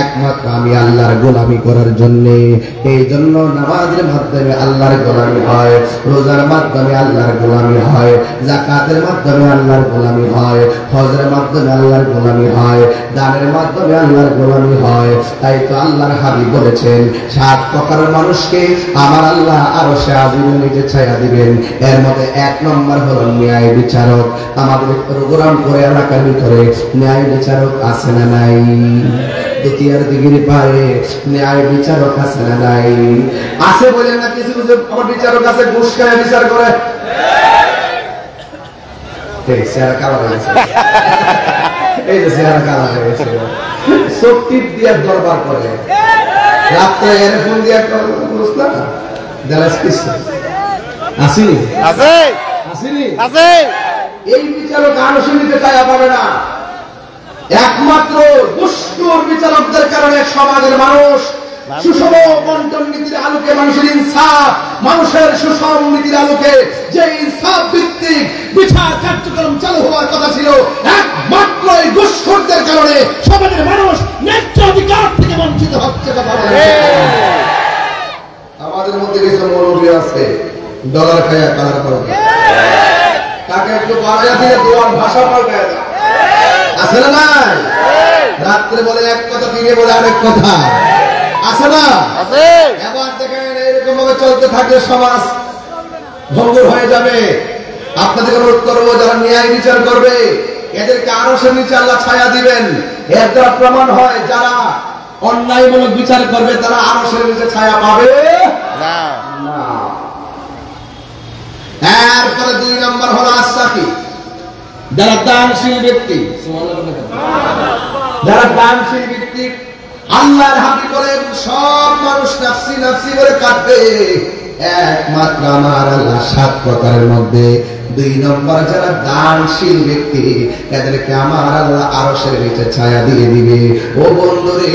একমাত্র আমি আল্লাহর গোলামি করার জন্য। এই জন্য নামাজের মাধ্যমে আল্লাহর গোলামি হয়, রোজার মাধ্যমে আল্লাহর গোলামি হয়, যাকাতের মাধ্যমে আল্লাহর গোলামি হয়, হজের মাধ্যমে আল্লাহর গোলামি হয়, দানের মাধ্যমে আল্লাহর গোলামি হয়। তাই তো আল্লাহর হাবিব বলেছেন, 7 প্রকার মানুষকে আমার আল্লাহ আরশে আজিমের নিচে ছায়া দিবেন। এর মধ্যে 1 নম্বর হলো ন্যায় বিচারক। আমাদের প্রোগ্রাম করে এলাকার ভিতরে ন্যায় বিচারক আছে না নাই? দ্বিতীয় দিকের পারে ন্যায় বিচারক আছে না নাই? আছে বলেন না? কিছু কিছু আমার বিচারক আছে ঘুষ খায় বিচার করে। এই চেহারা কালা হয়েছে, এই যে চেহারা কালা হয়েছে, চোখ টিপ দিয়ে দরবার করে, রাত্রে এয়ারফোন দিয়ে বুঝলা না দেলাস কিছু আসেনি, আছে আসেনি, আছে। এই বিচারক আলোচনা নিতে চায় পাবে না। একমাত্র দুষ্টুর বিচারকদের কারণে সমাজের মানুষ সুষম বন্টন নীতির আলোকে, মানুষের ইনসাফ, মানুষের সুষম নীতির আলোকে যে ইনসাফ ভিত্তিক বিচার কার্যক্রম চালু হওয়ার কথা ছিল, একমাত্র এই দুষ্টুরদের কারণে সমাজের মানুষ ন্যায্য অধিকার থেকে বঞ্চিত হচ্ছে। কথা বলে আমাদের মধ্যে কিছু মৌলবী আছে ডলার খায়া কালার করে, তাকে একটু বাড়াইয়া দিয়ে দোয়ার ভাষা পাল্টায় না, আছে না নাই? রাত্রে বলে এক কথা, দিনে বলে আরেক কথা, আছে না? এবার দেখেন এরকম ভাবে চলতে থাকলে সমাজ ভঙ্গুর হয়ে যাবে। আপনাদের অনুরোধ করবো, যারা ন্যায় বিচার করবে এদেরকে আরশের নিচে আল্লাহ ছায়া দিবেন। এর দ্বারা প্রমাণ হয় যারা অন্যায়মূলক বিচার করবে তারা আরশের নিচে ছায়া পাবে না। না। এরপরে 2 নম্বর হলো আসাকি, যারা দানশীল ব্যক্তি। যারা দানশীল ব্যক্তি আল্লাহর হাবি বলেন সব মানুষ নাফসি নাফসি করে কাঁদবে, একমাত্র আমার আল্লাহ 7 প্রকারের মধ্যে 2 নম্বর যারা দানশীল ব্যক্তি এদেরকে আমার আল্লাহ আরশের নিচে ছায়া দিয়ে দিবে। ও বন্ধুরে,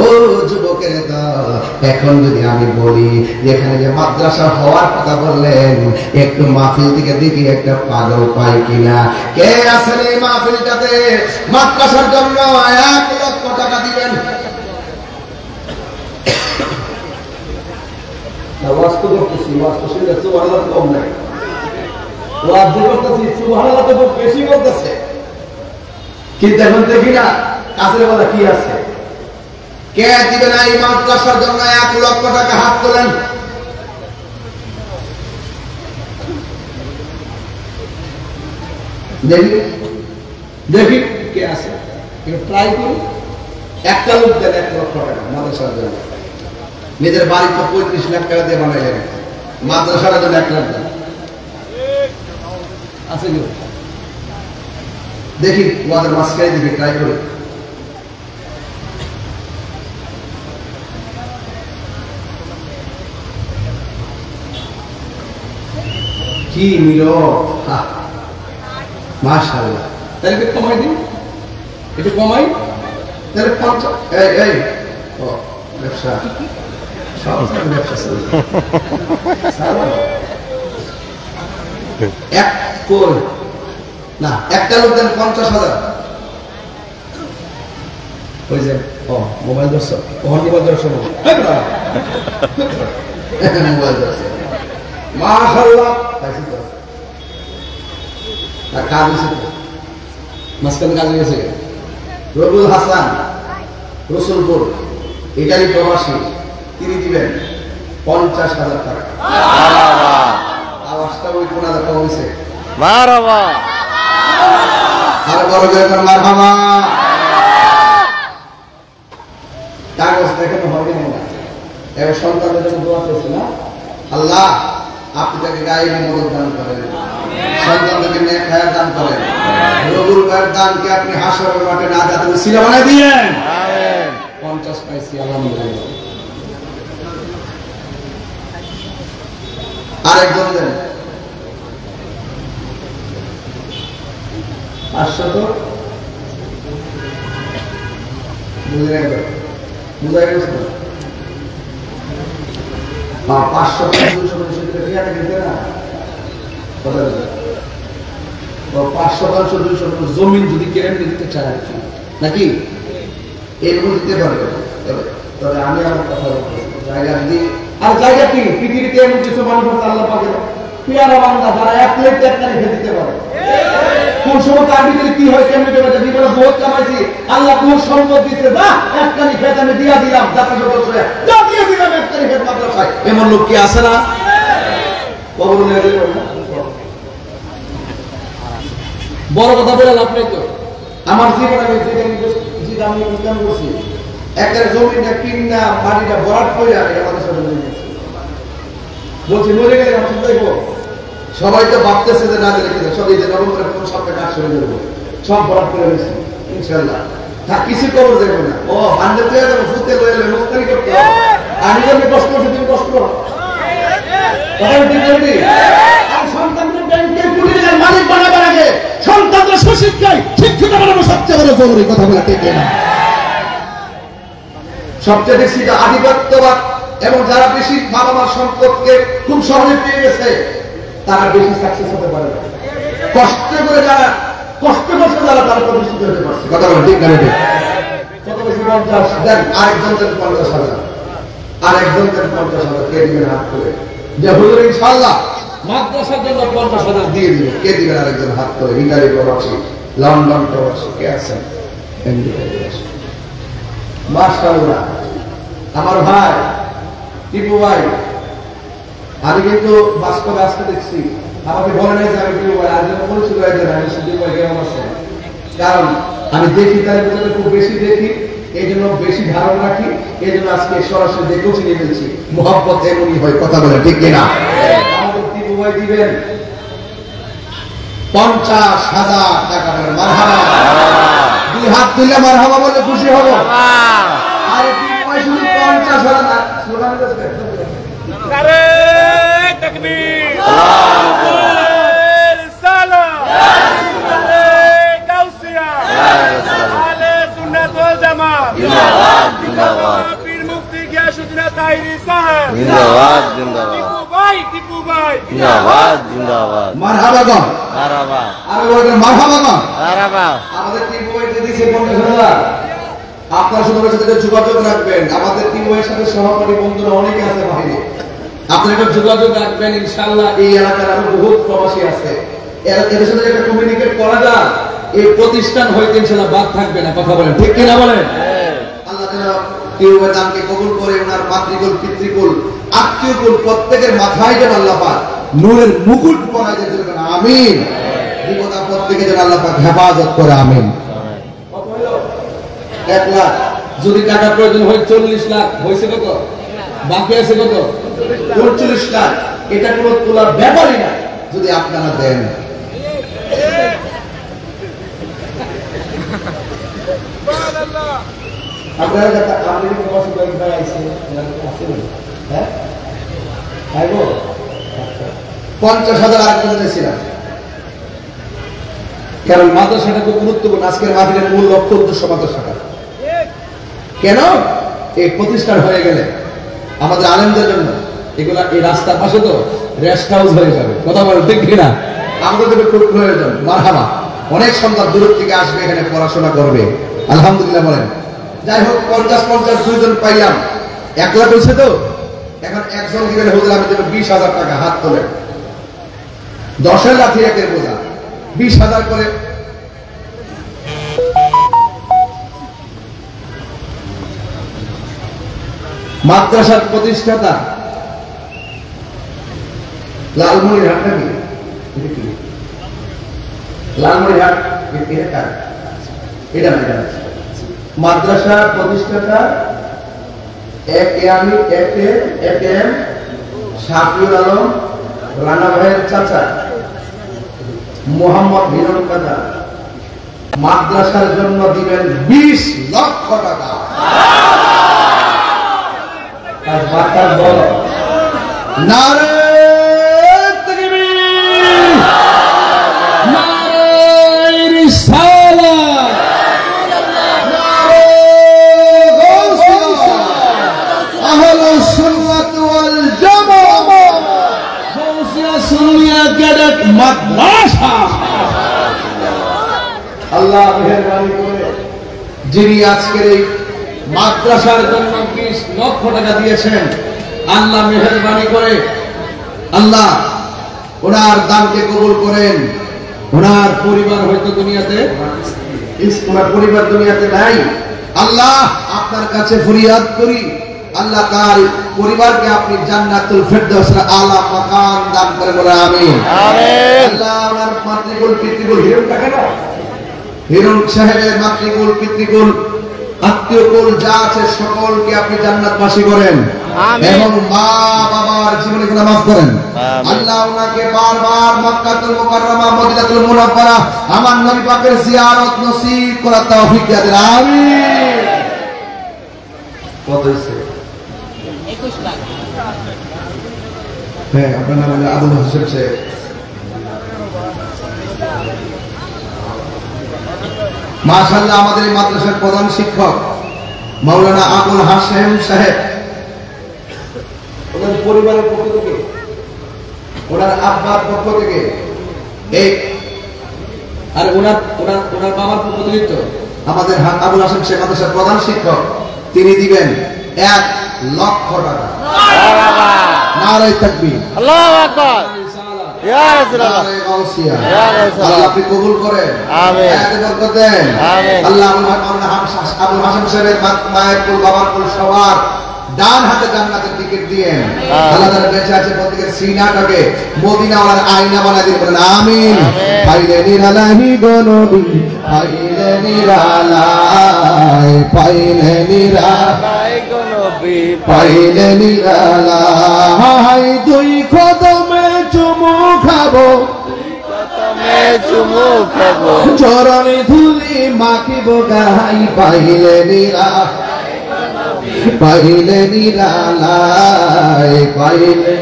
ও যুবকের দল, এখন যদি আমি বলি যেখানে যে মাদ্রাসা হওয়ার কথা বললেন, একটু মাহফিল থেকে দেখি একটা পাগল পাই কিনা। কে আছেন এই মাহফিলটাতে মাদ্রাসার জন্য 1 লক্ষ টাকা দিবেন? কিন্তু এখন দেখি না কাছের বলা কি আছে। কে দিবে না এই মাদ্রাসার জন্য 1 লক্ষ টাকা? হাত তোলেন। দেখি দেখি কে আছে, ট্রাই করি। একটা লোক দেন 1 লক্ষ টাকা মাদ্রাসার জন্য। নিজের বাড়ি তো 35 লাখ টাকা দিয়ে বানাইলেন, মাদ্রাসার জন্য 1 লাখ দেন। আছে কি দেখি, ওদের মাঝখানে দেখি, ট্রাই করি। কি মিল, মাশাআল্লাহ। তাহলে একটু কমাই দিন, একটু কমাই। তাহলে 50। এই ও ব্যবসা, সব ব্যবসা এক কই না, একটা লোক দেন 50,000। ওই যে মোবাইল দর্শক, মোবাইল দর্শক, মোবাইল দর্শক, মাশাআল্লাহ। কাজ হয়েছে তো, মাঝখানে কাজ হয়েছে। রবুল হাসান, রসুলপুর, ইটালি প্রবাসী, তিনি দিবেন 50,000 টাকা। আওয়াজটা ওই কোন টাকা হয়েছে? মারহাবা। আর বড় করে মারহাবা। কাগজ দেখানো হবে না, এবার সন্তানের জন্য দোয়া করছে না, আল্লাহ আপনি তাকে গায়ে মদত দান করেন, সন্তানকে নেক হায়াত দান করেন, রবুল ভাইয়ের দানকে আপনি হাসরের মাঠে না যাতে উসিলা বানায় দিয়েন। আমিন। 50 পাইছি, আলহামদুলিল্লাহ। আরেকজন দেন 500। বুঝে গেল? 500 জমিন যদি কেড়ে দিতে চায় নাকি এরকম দিতে পারবে। তবে আমি আমার কথা বলছি, জায়গা যদি আর জায়গা কি পৃথিবীতে এমন কিছু মানুষ আছে আল্লাহ পাকের পেয়ারা বান্দা যারা 1 প্লেট তরকারি খেতে দিতে পারে। কোন সময় তার ভিতরে কি হয় কেমন করে জীবনে বহুত কামাইছি, আল্লাহ কোন সম্পদ দিতে, যা একটানি খেত আমি দিয়া দিলাম, জাতি সদস্য যা দিয়ে দিলাম একটানি খেত মাদ্রাসায়। এমন লোক কি আছে না? বড় কথা বলে লাভ নেই তো। আমার জীবনে আমি যেটা আমি ইনকাম করছি, একটা জমিটা কিনা মাটিটা ভরাট করে আমাদের সাথে বলছি মরে গেলে আমার দেখবো। সবাই তো ভাবতেছে যে না দেখে সবাই যে নভেম্বরে কোন সপ্তাহে কাজ করে দেবো, সব ভরাট করে রয়েছে ইনশাল্লাহ। তা কিছু খবর যাবে না। ও 100 হয়ে যাবো, ফুতে লয়ে এলে মুস্তারি করতে হবে। আমি যদি কষ্ট করছি তুমি কষ্ট করো। সন্তানদের ব্যাংকের কোটি টাকার মালিক বানাবার আগে সন্তানদের সুশিক্ষায় শিক্ষিত বানানো সবচেয়ে বড় জরুরি। কথা বলা ঠিক না? সবচেয়ে বেশি আধিপত্যবাদ এবং যারা বেশি বাবা মার সম্পদকে খুব সহজে পেয়ে গেছে তারা বেশি সাকসেস হতে পারে। কষ্ট করে যারা কষ্ট করছে যারা তারা প্রতিষ্ঠিত হতে পারছে। কথা বলা ঠিক না? কত বেশি 50 দেন, আরেকজনদের 50,000, আরেকজনদের 50,000। কে দিবেন হাত করে? যে হুজুর ইনশাআল্লাহ মাদ্রাসার জন্য 50,000 দিয়ে দিবে। কে দিবেন? আরেকজন হাত করে। ইটালি প্রবাসী, লন্ডন প্রবাসী, কে আছেন? মাশাআল্লাহ। আমার ভাই টিপু ভাই, আমি কিন্তু বাস্তবে আজকে দেখছি, আমাকে বলে নাই যে আমি টিপু ভাই, আজ বলেছিল আমি টিপু ভাই কেমন আছে, কারণ আমি দেখি তাই বলে খুব বেশি দেখি, এই জন্য বেশি ধারণা রাখি, এই জন্য আজকে সরাসরি দেখেও চিনে ফেলছি। মোহাম্মত এমনই হয়, কথা বলে ঠিক কিনা? আমাদের টিপু ভাই দিবেন 50,000 টাকা। মারহাবা, দুই হাত তুলে মারহাবা বলে খুশি হব। আর টিপু ভাই শুধু 50,000 না, স্লোগান দিতে নারে তাকবীর, সালাম, নারে গাউসিয়া, আহলে সুন্নাত ওয়াল জামাত, জিন্দাবাদ জিন্দাবাদ। পীর মুফতি গিয়াসউদ্দিন তাহিরি সাহেব, জিন্দাবাদ জিন্দাবাদ। টিপু ভাই জিন্দাবাদ জিন্দাবাদ। মারহাবা গো, মারহাবা আর বলে মারহাবা গো। মারহাবা। আমাদের টিপু ভাই দিয়েছে 50,000। আপনারা শুধু ওর সাথে যোগাযোগ রাখবেন। আমাদের টিপু ভাইয়ের সাথে সহকারী বন্ধুরা অনেকে আছে বাইরে, আপনারা একটা যোগাযোগ রাখবেন। ইনশাআল্লাহ এই এলাকার আরো বহুত প্রবাসী আছে, এদের সাথে একটা কমিউনিকেট করা যায়, এই প্রতিষ্ঠান হইতে ইনশাআল্লাহ বাদ থাকবে না, কথা বলেন ঠিক কিনা বলেন? আল্লাহ যেন টিপু ভাইয়ের দানকে কবুল করে, ওনার মাতৃকুল পিতৃকুল আত্মীয়কুল প্রত্যেকের মাথায় যেন আল্লাহ পাক নূরের মুকুট পরায় দিতে পারেন, আমিন। বিপদ আপদ থেকে যেন আল্লাহ পাক হেফাজত করে, আমিন। 1 লাখ যদি টাকা প্রয়োজন হয় 40 লাখ হয়েছে কত, বাকি আছে কত? 48 লাখ। এটা কোনো তোলার ব্যাপারই না যদি আপনারা দেন। আপনারা যারা আপনি প্রবাসী ভাই আইছেন, হ্যাঁ আইবো 50,000 আরেকজন দিয়েছিলাম, কারণ মাদ্রাসাটা খুব গুরুত্বপূর্ণ। আজকের মাহফিলের মূল লক্ষ্য উদ্দেশ্য মাদ্রাসাটা কেন এই প্রতিষ্ঠান হয়ে গেলে আমাদের আলেমদের জন্য এগুলা এই রাস্তার পাশে তো রেস্ট হাউস হয়ে যাবে, কথা বলেন ঠিক কিনা? আমাদের জন্য খুব প্রয়োজন। মারহাবা, অনেক সন্তান দূর থেকে আসবে এখানে পড়াশোনা করবে, আলহামদুলিল্লাহ বলেন। যাই হোক 50 দুইজন পাইলাম, 1 লাখ হয়েছে তো। এখন একজন দিবেন হুজুর আমি দেব 20,000 টাকা, হাত তোলেন। 10 লাখ একের বোঝা 20,000 করে। মাদ্রাসার প্রতিষ্ঠাতা লালমনিরহাট নাকি? লালমনিরহাট এটা মাদ্রাসার প্রতিষ্ঠাতা এম শাফিউল আলম রানা ভাইয়ের চাচা মোহাম্মদ হিরণ কাদা মাদ্রাসার জন্য দিবেন 20 লক্ষ টাকা। নারে তাকবীর, নারে রিসালাত, নারে গাউসিয়া, আহলে সুন্নাত ওয়াল জামাত, গাউসিয়া সুন্নিয়া ক্যাডেট মাদ্রাসা। আল্লাহ মেহেরবানি করে যিনি আজকের এই মাদ্রাসার জন্য 20 লক্ষ টাকা দিয়েছেন, আল্লাহ মেহেরবানি করে আল্লাহ ওনার দানকে কবুল করেন। ওনার পরিবার হয়তো দুনিয়াতে, ওনার পরিবার দুনিয়াতে নাই। আল্লাহ আপনার কাছে ফরিয়াদ করি, আল্লাহ তার পরিবারকে আপনি জান্নাতুল ফেরদাউসের আলা মাকাম দান করে বলে আমিন। আমিন। আল্লাহ ওনার মাতৃকুল পিতৃকুল হিরণ টাকা না, হিরণ সাহেবের মাতৃকুল পিতৃকুল আত্মীয়কুল যা আছে সকলকে আপনি জান্নাতবাসী করেন এবং মা বাবার জীবনে গুনাহ মাফ করেন। আল্লাহ ওনাকে বারবার মক্কাতুল মুকাররমা মদিনাতুল মুনাওয়ারা আমার নবী পাকের জিয়ারত নসিব করার তৌফিক দান করেন, আমিন। কত হইছে? 21 লাখ। হ্যাঁ, আপনার নাম হলো আবুল হোসেন সাহেব। মাশাআল্লাহ আমাদের এই মাদ্রাসার প্রধান শিক্ষক মাওলানা আবুল হাশেম সাহেব, ওনার পরিবারের পক্ষ থেকে, ওনার আব্বার পক্ষ থেকে এই আর ওনার ওনার ওনার বাবার পক্ষ থেকে তো আমাদের আবুল হাশেম সাহেব মাদ্রাসার প্রধান শিক্ষক, তিনি দিবেন 1 লক্ষ টাকা। নারে তাকবীর, আল্লাহু আকবার। ইয়া রাসূলুল্লাহ, নারে গাউসিয়া। ইয়া রাসূলুল্লাহ, আল্লাহ আপনি কবুল করেন, আমিন। এতে বরকত দেন। আমিন। আল্লাহ আবুল হাশেম সাহেবের মায়ের কুল বাবার কুল সবার ডান হাতে জান্নাতের টিকিট দিয়েন। আল্লাহ তাআলা বেঁচে আছে প্রত্যেকের সিনাটাকে মদিনাওয়ালার আয়না বানায় দিন, বলেন আমিন। পাইলে নিরালাহি গো নবী, পাইলে নিরালাই, পাইলে নিরালাই গো নবী, পাইলে নিরালাই, দুই কদমে চুমু খাবো, কদমে চুমু খাবো, চরণে ধুলি মাখিব গাই, পাইলে নিরালাই, পাইলে নিরালাই, পাইলে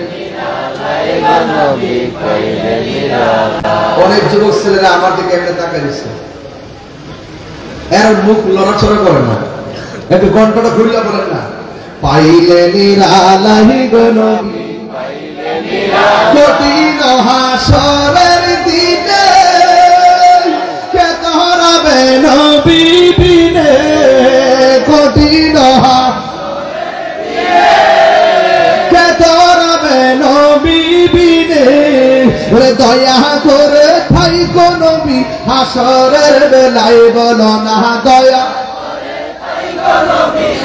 গো নবী, পাইলে নিরালাই। অনেক যুবক ছেলেরা আমার দিকে এমনি তাকায় দিচ্ছে, এর মুখ লড়াচড়া করে না, একটু কণ্ঠটা খুললে বলেন না, পাইলে নিরালাই গো নবী, কঠিন হাসরের দিনে কে তোরাবে নবী বিনে, কঠিন কে তোরাবে নবী বিনে, দয়া করে থাইকো নবী হাসরের বেলায়, বলো না দয়া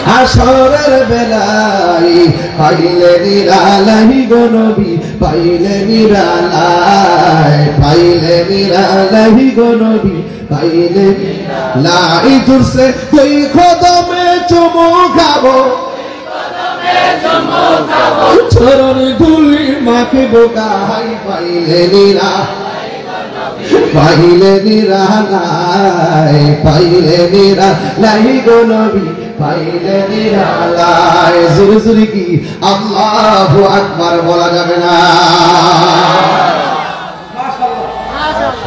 হাসরের বেলায়, পাইলে নিরালাই গো নবী, পাইলে নিরালাই, পাইলে নিরালাই গো নবী, পাইলে লাই, তুরসে দুই কদমে চুমু খাবো, চরণ ধুলি মাখিব গাই, পাইলে নিরালাই, পাইলে নিরালাই, পাইলে নিরালাই গো নবী, পাইলে নিরালাই। জোরে জোরে কি আল্লাহু আকবার বলা যাবে না?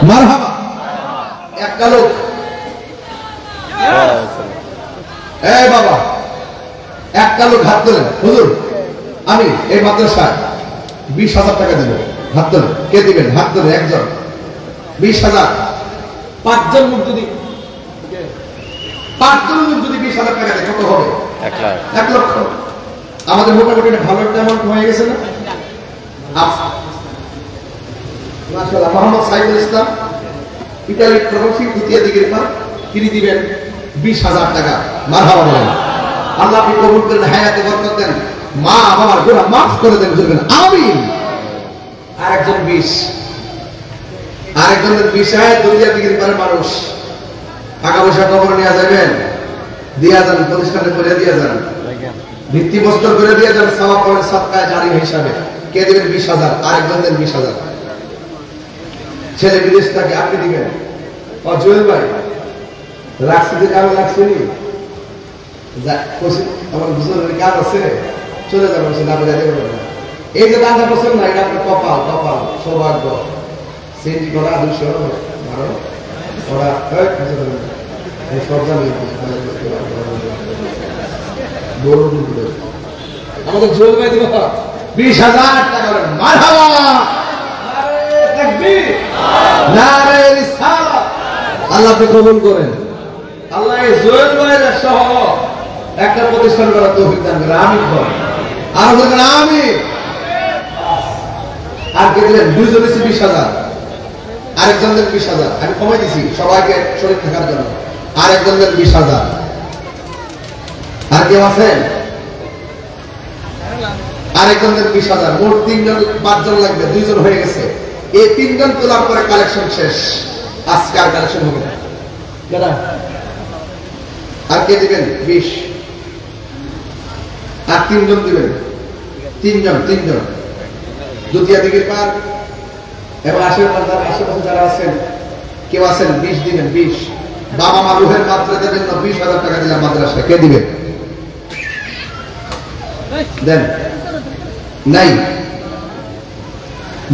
মারহাবা। একটা লোক, এই বাবা, একটা লোক হাত তোলেন, হুজুর আমি এই মাদ্রাসায় 20,000 টাকা দেব, হাত তোলেন। কে দিবেন? হাত তোলেন একজন। 20,000, 5জন লোক যদি 20,000 টাকা দেয় কত হবে? 1 লক্ষ। আমাদের মোটামুটি ভালো একটা অ্যামাউন্ট হয়ে গেছে না? মাশাআল্লাহ। মোহাম্মদ সাইফুল ইসলাম, ইতালি প্রবাসী, দ্বিতীয় দিকের পর তিনি দিবেন 20,000 টাকা। মারহাবা বলেন। আল্লাহ আপনি কবুল করেন, হায়াতে বরকত দেন, মা বাবার গুনাহ মাফ করে দেন, বলবেন আমিন। আরেকজন 20, আরেকজনের 20 দুনিয়া দিকের পরে মানুষ টাকা পয়সা কবর নিয়ে যাবেন, দিয়া যান, প্রতিষ্ঠানে করে দিয়ে যান, ভিত্তি বস্তর করে দিয়ে যান, সওয়াব পাবেন সদকায়ে জারি হিসাবে। কে দিবেন? 20,000। আরেকজন দেন 20,000। ছেলে বিদেশ থাকে, আপনি দিবেন। জুয়েল ভাই রাখছি যে কারো লাগছেনি, আমার বুঝলেন কাজ আছে, চলে যাবেন, না বোঝা যাবে না। এই যে দানটা করছেন না, এটা আপনার কপাল, কপাল সৌভাগ্য। সেন্টি করা 200 ওরা আমাদের জোর ভাই দিব 20,000 টাকা। মারহাবা, নারে তাকবীর, নারে রিসালাত। আল্লাহ আপনি কবুল করেন। আল্লাহ এই জোয়েল ভাইয়ের সহ একটা প্রতিষ্ঠান করার তৌফিক দান করেন। আমিন বলেন। আর বলেন আমিন। আর কে দিলেন? 2 জন দিয়েছে 20,000, আরেকজনদের 20,000। আমি কমাই দিছি সবাইকে শরীর থাকার জন্য। আরেকজনদের 20,000। আর কেউ আছেন? আরেকজনদের 20,000। মোট 3 জন, 5 জন লাগবে, 2 জন হয়ে গেছে। এই 3 জন তোলার পরে কালেকশন শেষ। আজকে আর কালেকশন হবে না। আর কে দিবেন? 20। আর 3 জন দিবেন। 3 জন দ্বিতীয় দিকের পার এবং আশেপাশে যারা আছেন, কেউ আছেন 20 দিবেন। 20 বাবা মা রুহের মাত্রাদের জন্য 20,000 টাকা দিলাম মাদ্রাসায়। কে দিবেন? দেন। নাই,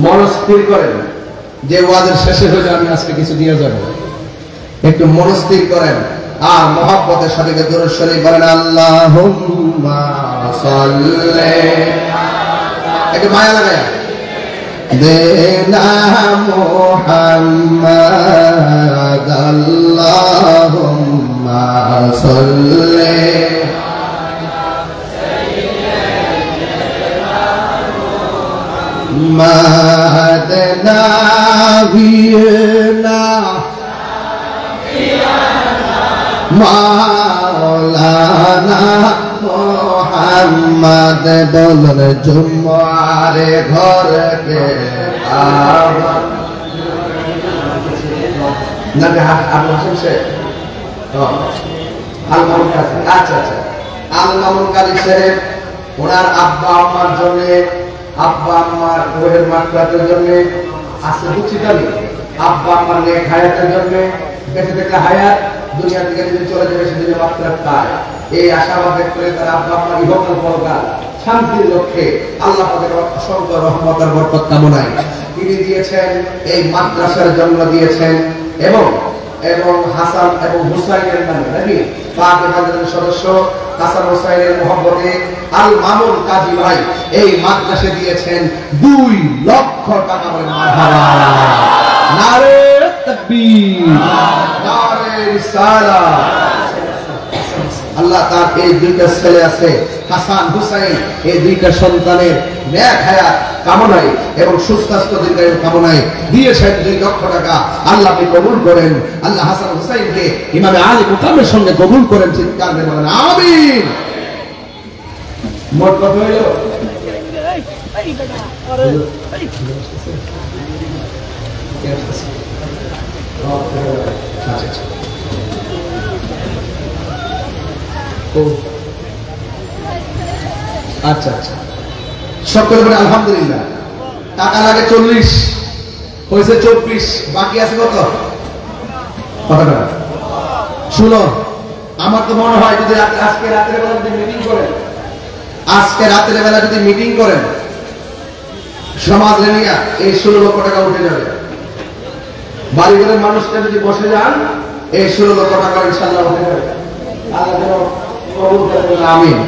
মনস্থির করেন যে ওয়াজের শেষে হলে আমি আজকে কিছু দিয়ে যাব। একটু মনস্থির করেন আর মহব্বতের সাথে দরুদ শরীফ বলেন, আল্লাহুম্মা সাল্লি, একটু মায়া লাগায় দেনা মুহাম্মদ, আল্লাহুম্মা সাল্লি মাদনা ভিনা মাওলানা মোহাম্মদ বলুন জুম্মার ঘরকে আমার না আপনি শুনছে আল মামুন কাজী আচ্ছা আচ্ছা আল মামুন কাজী সাহেব ওনার আব্বা আম্মার জন্য আব্বা আম্মার রোহের মাকফিরাতের জন্য আছে বুঝছি তাহলে আব্বা আম্মার নেক হায়াতের জন্য বেঁচে থেকে হায়াত দুনিয়া থেকে যদি চলে যাবে সেদিন মাকফিরাত পায় এই আশাবাদ ব্যক্ত করে তার আব্বা আম্মার ইহকাল পরকাল শান্তির লক্ষ্যে আল্লাহ পাকের অসংখ্য রহমত আর বরকত কামনায় তিনি দিয়েছেন এই মাদ্রাসার জন্ম দিয়েছেন এবং হাসান এবং হুসাইনের নামে নাকি পাক মাদ্রাসার সদস্য হাসান হুসাইনের মহব্বতে আল মামুন কাজী ভাই এই মাদ্রাসা দিয়েছেন 2 লক্ষ টাকা বলে মারহাবা নারে তাকবীর নারে রিসালাত আল্লাহ তার এই দুইটা ছেলে আছে হাসান হুসাইন এই দুইটা সন্তানের নেক হায়াত কামনায় এবং সুস্বাস্থ্য দীর্ঘায়ু কামনায় দিয়েছেন 2 লক্ষ টাকা আল্লাহকে কবুল করেন আল্লাহ হাসান হুসাইনকে ইমামে আলী মুকামের সঙ্গে কবুল করেন চিৎকার করে বলেন আমিন মোট কত হলো আচ্ছা আচ্ছা সকলে বলে আলহামদুলিল্লাহ টাকা লাগে 40 হয়েছে 24 বাকি আছে কত টাকা শুনো আমার তো মনে হয় যদি আজকে রাতের বেলা যদি মিটিং করেন সমাজ নিয়ে এই 16 লক্ষ টাকা উঠে যাবে বাড়ি ঘরের মানুষটা যদি বসে যান এই 16 লক্ষ টাকা ইনশাআল্লাহ উঠে যাবে আল্লাহ যেন কবুল করেন আমিন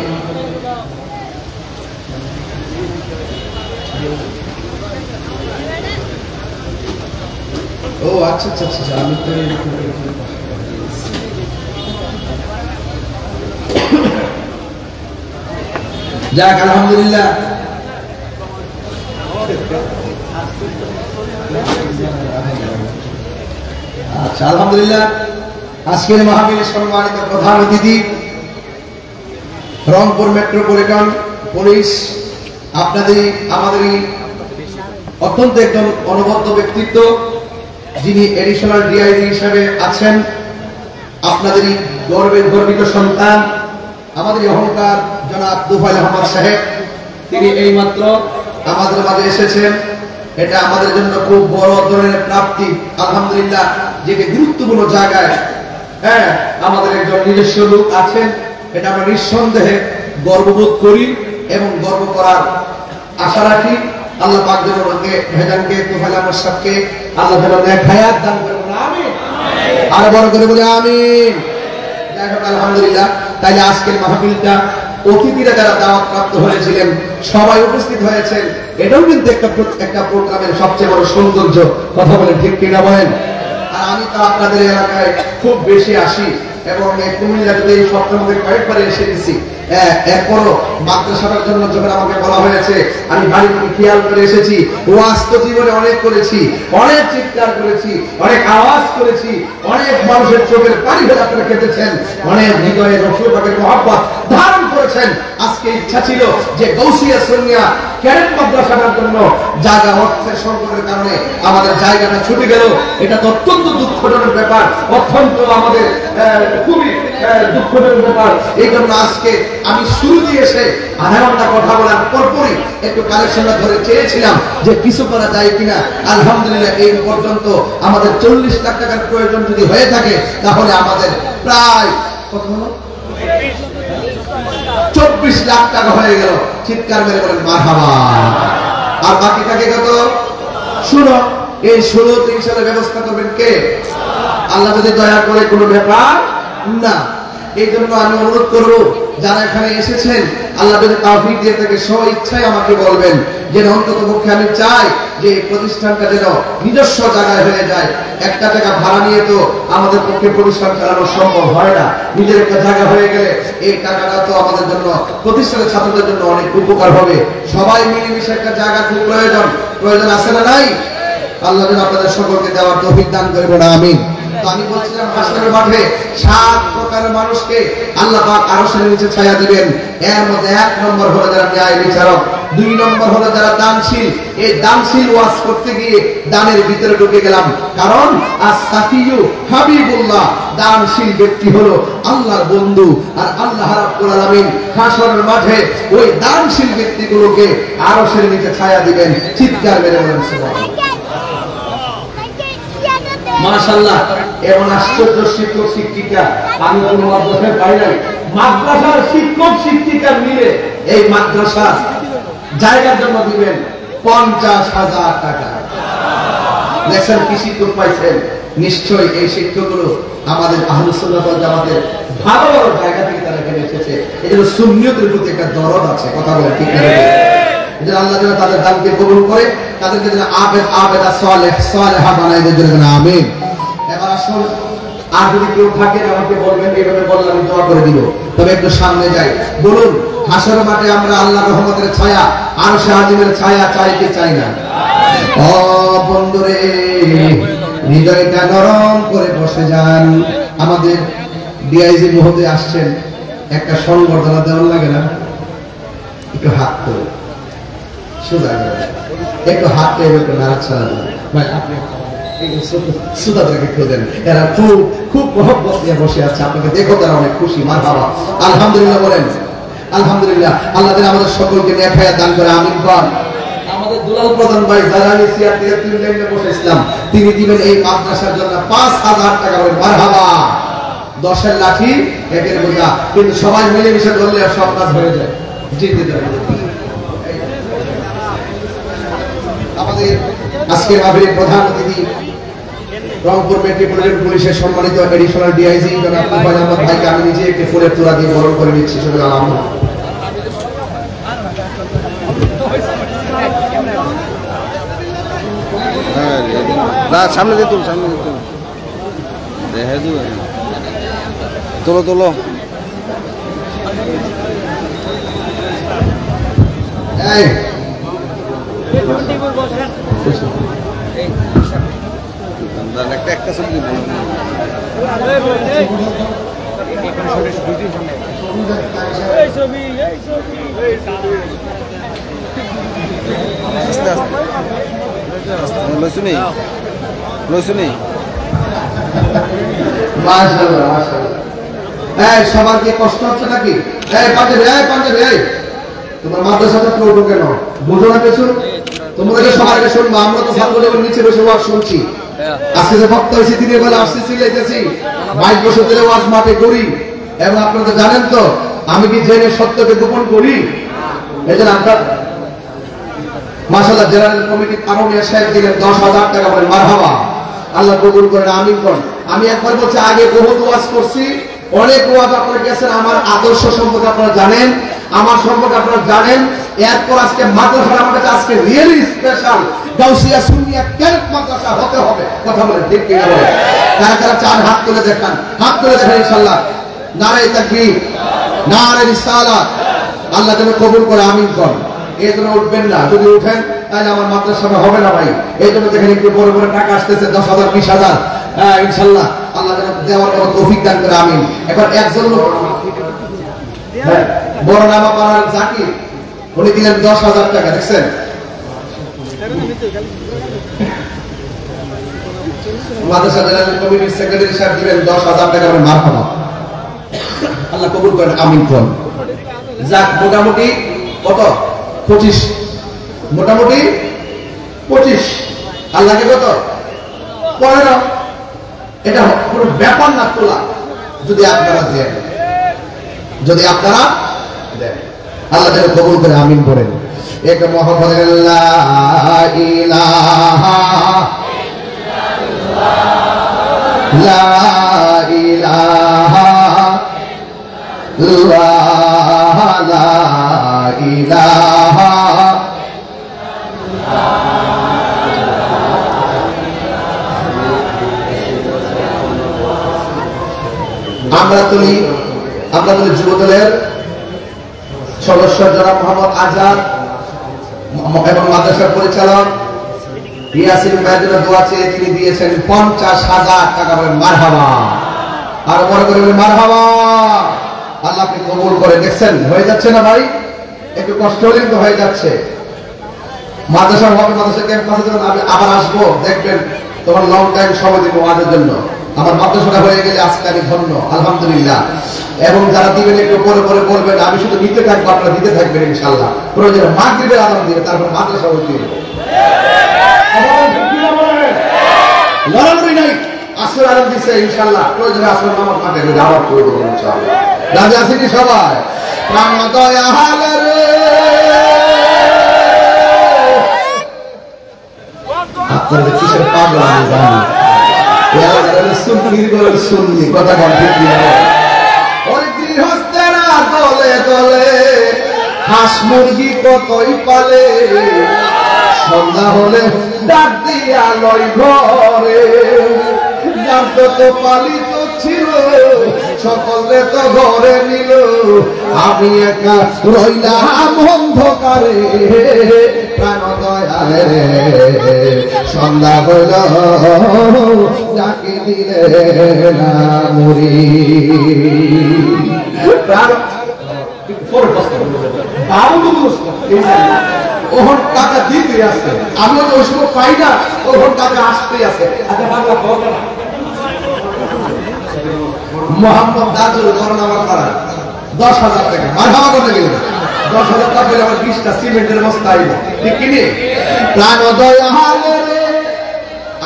ও আচ্ছা আচ্ছা আচ্ছা আমি তো যাক আলহামদুলিল্লাহ আচ্ছা আলহামদুলিল্লাহ আজকের মাহফিলের সম্মানিত প্রধান অতিথি রংপুর মেট্রোপলিটন পুলিশ আপনাদের আমাদের অত্যন্ত একজন অনবদ্য ব্যক্তিত্ব যিনি এডিশনাল ডিআইজি হিসেবে আছেন আপনাদেরই গর্বিত সন্তান আমাদের অহংকার জনাব দুফাইল আহমদ সাহেব তিনি এইমাত্র আমাদের মাঝে এসেছেন এটা আমাদের জন্য খুব বড় ধরনের প্রাপ্তি আলহামদুলিল্লাহ যেটি গুরুত্বপূর্ণ জায়গায় হ্যাঁ আমাদের একজন নিজস্ব লোক আছেন এটা আমরা নিঃসন্দেহে গর্ববোধ করি এবং গর্ব করার আশা রাখি আল্লাহ পাক যেন ওনাকে ভেজানকে দুফাইল আহমদ সাহেবকে আল্লাহ যেন নেক হায়াত দান করেন আমিন আর বড় করে বলি আমিন যাই হোক আলহামদুলিল্লাহ তাইলে আজকের মাহফিলটা অতিথিরা যারা দাওয়াত প্রাপ্ত হয়েছিলেন সবাই উপস্থিত হয়েছেন এটাও কিন্তু একটা প্রোগ্রামের সবচেয়ে বড় সৌন্দর্য কথা বলে ঠিক কিনা বলেন আর আমি তো আপনাদের এলাকায় খুব বেশি আসি এবং কুমিল্লা যদি এই সপ্তাহের মধ্যে কয়েকবার এসে গেছি এরপরও মাদ্রাসার জন্য যখন আমাকে বলা হয়েছে আমি বাড়ি থেকে খেয়াল করে এসেছি ওয়াজ তো জীবনে অনেক করেছি অনেক চিৎকার করেছি অনেক আওয়াজ করেছি অনেক মানুষের চোখের পানি ফেলে আপনারা কেটেছেন অনেক হৃদয়ে রসুল পাকের মহব্বত ধারণ করেছেন আজকে ইচ্ছা ছিল যে গৌসিয়া সুন্নিয়া ক্যাডেট মাদ্রাসার জন্য জায়গা অর্থের সংকটের কারণে আমাদের জায়গাটা ছুটে গেল এটা তো অত্যন্ত দুঃখজনক ব্যাপার অত্যন্ত আমাদের খুবই দুঃখজনক ব্যাপার এই জন্য আজকে আমি শুরুতে এসে আধা ঘন্টা কথা বলার পরপরই একটু কালেকশনটা ধরে চেয়েছিলাম যে কিছু করা যায় কিনা আলহামদুলিল্লাহ এই পর্যন্ত আমাদের 40 লাখ টাকার প্রয়োজন যদি হয়ে থাকে তাহলে আমাদের প্রায় কত হলো 24 লাখ টাকা হয়ে গেল চিৎকার মেরে বলেন মারহাবা আর বাকি থাকে কত শুনো এই 16 সালের ব্যবস্থা করবেন কে আল্লাহ যদি দয়া করে কোনো ব্যাপার না এই জন্য আমি অনুরোধ করব যারা এখানে এসেছেন আল্লাহ যদি তৌফিক দিয়ে থাকে স্ব ইচ্ছায় আমাকে বলবেন যে অন্তত পক্ষে আমি চাই যে এই প্রতিষ্ঠানটা যেন নিজস্ব জায়গায় হয়ে যায় একটা টাকা ভাড়া নিয়ে তো আমাদের পক্ষে প্রতিষ্ঠান চালানো সম্ভব হয় না নিজের একটা জায়গা হয়ে গেলে এই টাকাটা তো আমাদের জন্য প্রতিষ্ঠানের ছাত্রদের জন্য অনেক উপকার হবে সবাই মিলেমিশে একটা জায়গা খুব প্রয়োজন আছে না নাই আল্লাহ যেন আপনাদের সকলকে দেওয়ার তৌফিক দান করবেন আমিন তো আমি বলছিলাম হাসরের মাঠে 7 প্রকারের মানুষকে আল্লাহ পাক আরশের নিচে ছায়া দিবেন। এর মধ্যে 1 নম্বর হলো যারা ন্যায় বিচারক, 2 নম্বর হলো যারা দানশীল। এই দানশীল ওয়াজ করতে গিয়ে দানের ভিতরে ঢুকে গেলাম, কারণ as-সাফিয়ু হাবিবুল্লাহ, দানশীল ব্যক্তি হলো আল্লাহর বন্ধু। আর আল্লাহ রাব্বুল আলামিন হাসরের মাঠে ওই দানশীল ব্যক্তিগুলোকে আরশের নিচে ছায়া দিবেন। চিৎকার মেরে বলেন সুবহানাল্লাহ। মাশাআল্লাহ, এমন আশ্চর্য শিক্ষক শিক্ষিকা আমি কোন মাদ্রাসায় পাই নাই। মাদ্রাসার শিক্ষক শিক্ষিকা মিলে এই মাদ্রাসা জায়গার জন্য দিবেন 50,000 টাকা। দেখছেন কি শিক্ষক পাইছেন? নিশ্চয়ই এই শিক্ষকগুলো আমাদের আহলুস সুন্নাহ ওয়াল জামাতের ভালো ভালো জায়গা থেকে তারা এখানে এসেছে। এজন্য সুন্নিয়তের প্রতি একটা দরদ আছে, কথা বলে ঠিক না? যে আল্লাহ যেন তাদের দানকে কবুল করে, তাদেরকে যেন আবেদা সালেহা বানায় দেয়, যেন আমিন। এবার আসুন, আর যদি কেউ থাকেন আমাকে বলবেন, এইভাবে বললে আমি দোয়া করে দিব। তবে একটু সামনে যাই। বলুন, হাসরের মাঠে আমরা আল্লাহর রহমতের ছায়া, আরশে আজিমের ছায়া চাই কি চাই না? ও বন্ধুরে, হৃদয়টা নরম করে বসে যান। আমাদের ডিআইজি মহোদয় আসছেন, একটা সংবর্ধনা দেওয়ার লাগে না? একটু হাত করে সোজা একটু হাত পেয়ে একটু নাড়াচাড়া দেন ভাই, আপনি সুদাদেরকে খোঁজেন। এরা খুব খুব মহব্বত নিয়ে বসে আছে, আপনাকে দেখো তারা অনেক খুশি। মারহাবা, আলহামদুলিল্লাহ বলেন আলহামদুলিল্লাহ। আল্লাহ যেন আমাদের সকলকে নেক হায়াত দান করে, আমিন বল। আমাদের দুলাল প্রধান ভাই জালালি সিয়ার থেকে 3 লাইনে বসেছিলাম, তিনি দিবেন এই মাদ্রাসার জন্য 5,000 টাকা। বলেন মারহাবা। 10-এর লাঠি 1-এর বোঝা, কিন্তু সবাই মিলে মিশে ধরলে সব কাজ হয়ে যায়। জিতে দেয়। আমাদের আজকে মাহফিলের প্রধান অতিথি রংপুর মেট্রোপলিটন পুলিশের সম্মানিত এডিশনাল ডিআইজি জনাব তুফাইল আহমদ ভাইকে আমি নিজে একটি ফুলের তোড়া দিয়ে বরণ করে নিচ্ছি। শুধু আলহামদুলিল্লাহ। না, সামনে দিয়ে তুল, সামনে দিয়ে তুল, দেখে দিবে। তোলো তোলো। এই একটা ছবি দিব। লইছুনি লইছুনি। মাশাআল্লাহ মাশাআল্লাহ। এই সবার কি কষ্ট হচ্ছে নাকি? এই পাঞ্জাবি এই তোমার মাদ্রাসাতে প্রোটো কেন বুঝো না কিছু? তোমাদেরকে সবাইকে শুনবো, আমরা তো ছাত্রদের নিচে বসে ওয়াজ শুনছি। আজকে যে বক্তা হয়েছে তিনি বলে আসতেছি যাইতেছি 22 বছর ধরে ওয়াজ মাঠে করি, এবং আপনারা তো জানেন তো আমি কি জেনে সত্যকে গোপন করি। এই জন্য আমরা মাশাআল্লাহ জেনারেল কমিটির কারণে সাহেব দিলেন 10,000 টাকা। বলেন মারহাবা, আল্লাহ কবুল করেন, আমিন করেন। আমি একবার বলছি, আগে বহুত ওয়াজ করছি, অনেক ওয়াজ আপনারা গেছেন, আমার আদর্শ সম্পর্কে আপনারা জানেন, আমার সম্পর্কে আপনারা জানেন। এরপর আজকে মাদ্রাসা আমার কাছে আজকে রিয়েলি স্পেশাল। গাউসিয়া সুন্নিয়া ক্যারেট মাদ্রাসা হতে হবে, কথা বলেন ঠিক কি না? কারা কারা চান হাত তুলে দেখান, হাত তুলে দেখান ইনশাআল্লাহ। নারে তাকবীর, নারে রিসালাত। আল্লাহ যেন কবুল করে, আমিন করেন। এই জন্য উঠবেন না, যদি উঠেন তাহলে আমার মাদ্রাসা হবে না ভাই। এই জন্য দেখেন একটু বড় বড় টাকা আসতেছে, 10,000 20,000, ইনশাআল্লাহ আল্লাহ যেন দেওয়ার বড় তৌফিক দান করে, আমিন। এবার একজন লোক বড় নামা পাড়ার জাকির, উনি দিলেন 10,000 টাকা। দেখছেন মাদ্রাসা জেনারেল কমিটির সেক্রেটারি সাহেব দিলেন 10,000 টাকা। বলেন মারহাবা, আল্লাহ কবুল করেন, আমিন করেন। যাক, মোটামুটি কত? 25, মোটামুটি 25। আল্লাহকে কত? 15। এটা কোনো ব্যাপার না তোলা, যদি আপনারা দেন, যদি আপনারা দেন। আল্লাহ যেন কবুল করে, আমিন করেন। এক মুহাম্মদ লা ইলাহা লা ইলাহা ইল্লাল্লাহ লা ইলাহা। আমরা তুলি যুবদলের সদস্য জনাব মোহাম্মদ আজাদ এবং মাদ্রাসার পরিচালক ইয়াসিন ভাইয়ের দোয়া চেয়ে তিনি দিয়েছেন 50,000 টাকা। বলেন মারহাবা, আর বড় করে বলেন মারহাবা। আল্লাহ আপনি কবুল করে। দেখছেন হয়ে যাচ্ছে না ভাই? একটু কষ্ট হলেই তো হয়ে যাচ্ছে। মাদ্রাসা হবে, মাদ্রাসা ক্যাম্পাসে যখন আমি আবার আসবো দেখবেন তোমার লং টাইম সময় দিব আমাদের জন্য। আমার মাদ্রাসাটা হয়ে গেলে আজকে আমি ধন্য আলহামদুলিল্লাহ। এবং যারা দিবেন একটু পরে পরে বলবেন, আমি শুধু নিতে থাকবো, আপনারা দিতে থাকবেন ইনশাআল্লাহ। প্রয়োজন মাগরিবের আযান দিবে, তারপর মাদ্রাসা হইতে হবে। লড়াই নাই, আসর আযান দিছে ইনশাআল্লাহ। প্রয়োজনে আসর নামাজ পাঠে দাওয়াত করে দেব ইনশাআল্লাহ। রাজি আছেন কি সবাই? প্রাণ দয়াল রে আপনাদের কিসের পাগল আমি জানি। শুননি কথা গৃহস্থেরা দলে দলে হাঁস মুরগি কতই পালে, সন্ধ্যা হলে ডাক দিয়া লয় ঘরে। যার যত পালিত ছিল সকলে তো ঘরে নিল, আমি একা রইলাম অন্ধকারে। প্রাণ দয়ালে সন্ধ্যা হইল ডাকি দিলে না মরি। ওহন টাকা দিতে আছে, আমিও তো ওই সময় পাই না, ওহন টাকা আসতে আছে। মোহাম্মদ দাজুল করোনা আমার পাড়া 10,000 টাকা মারহাবা করতে গেলেন। 10,000 টাকা পেলে আমার 20টা সিমেন্টের বস্তা আইব, ঠিক কিনে? প্রাণ দয়ালে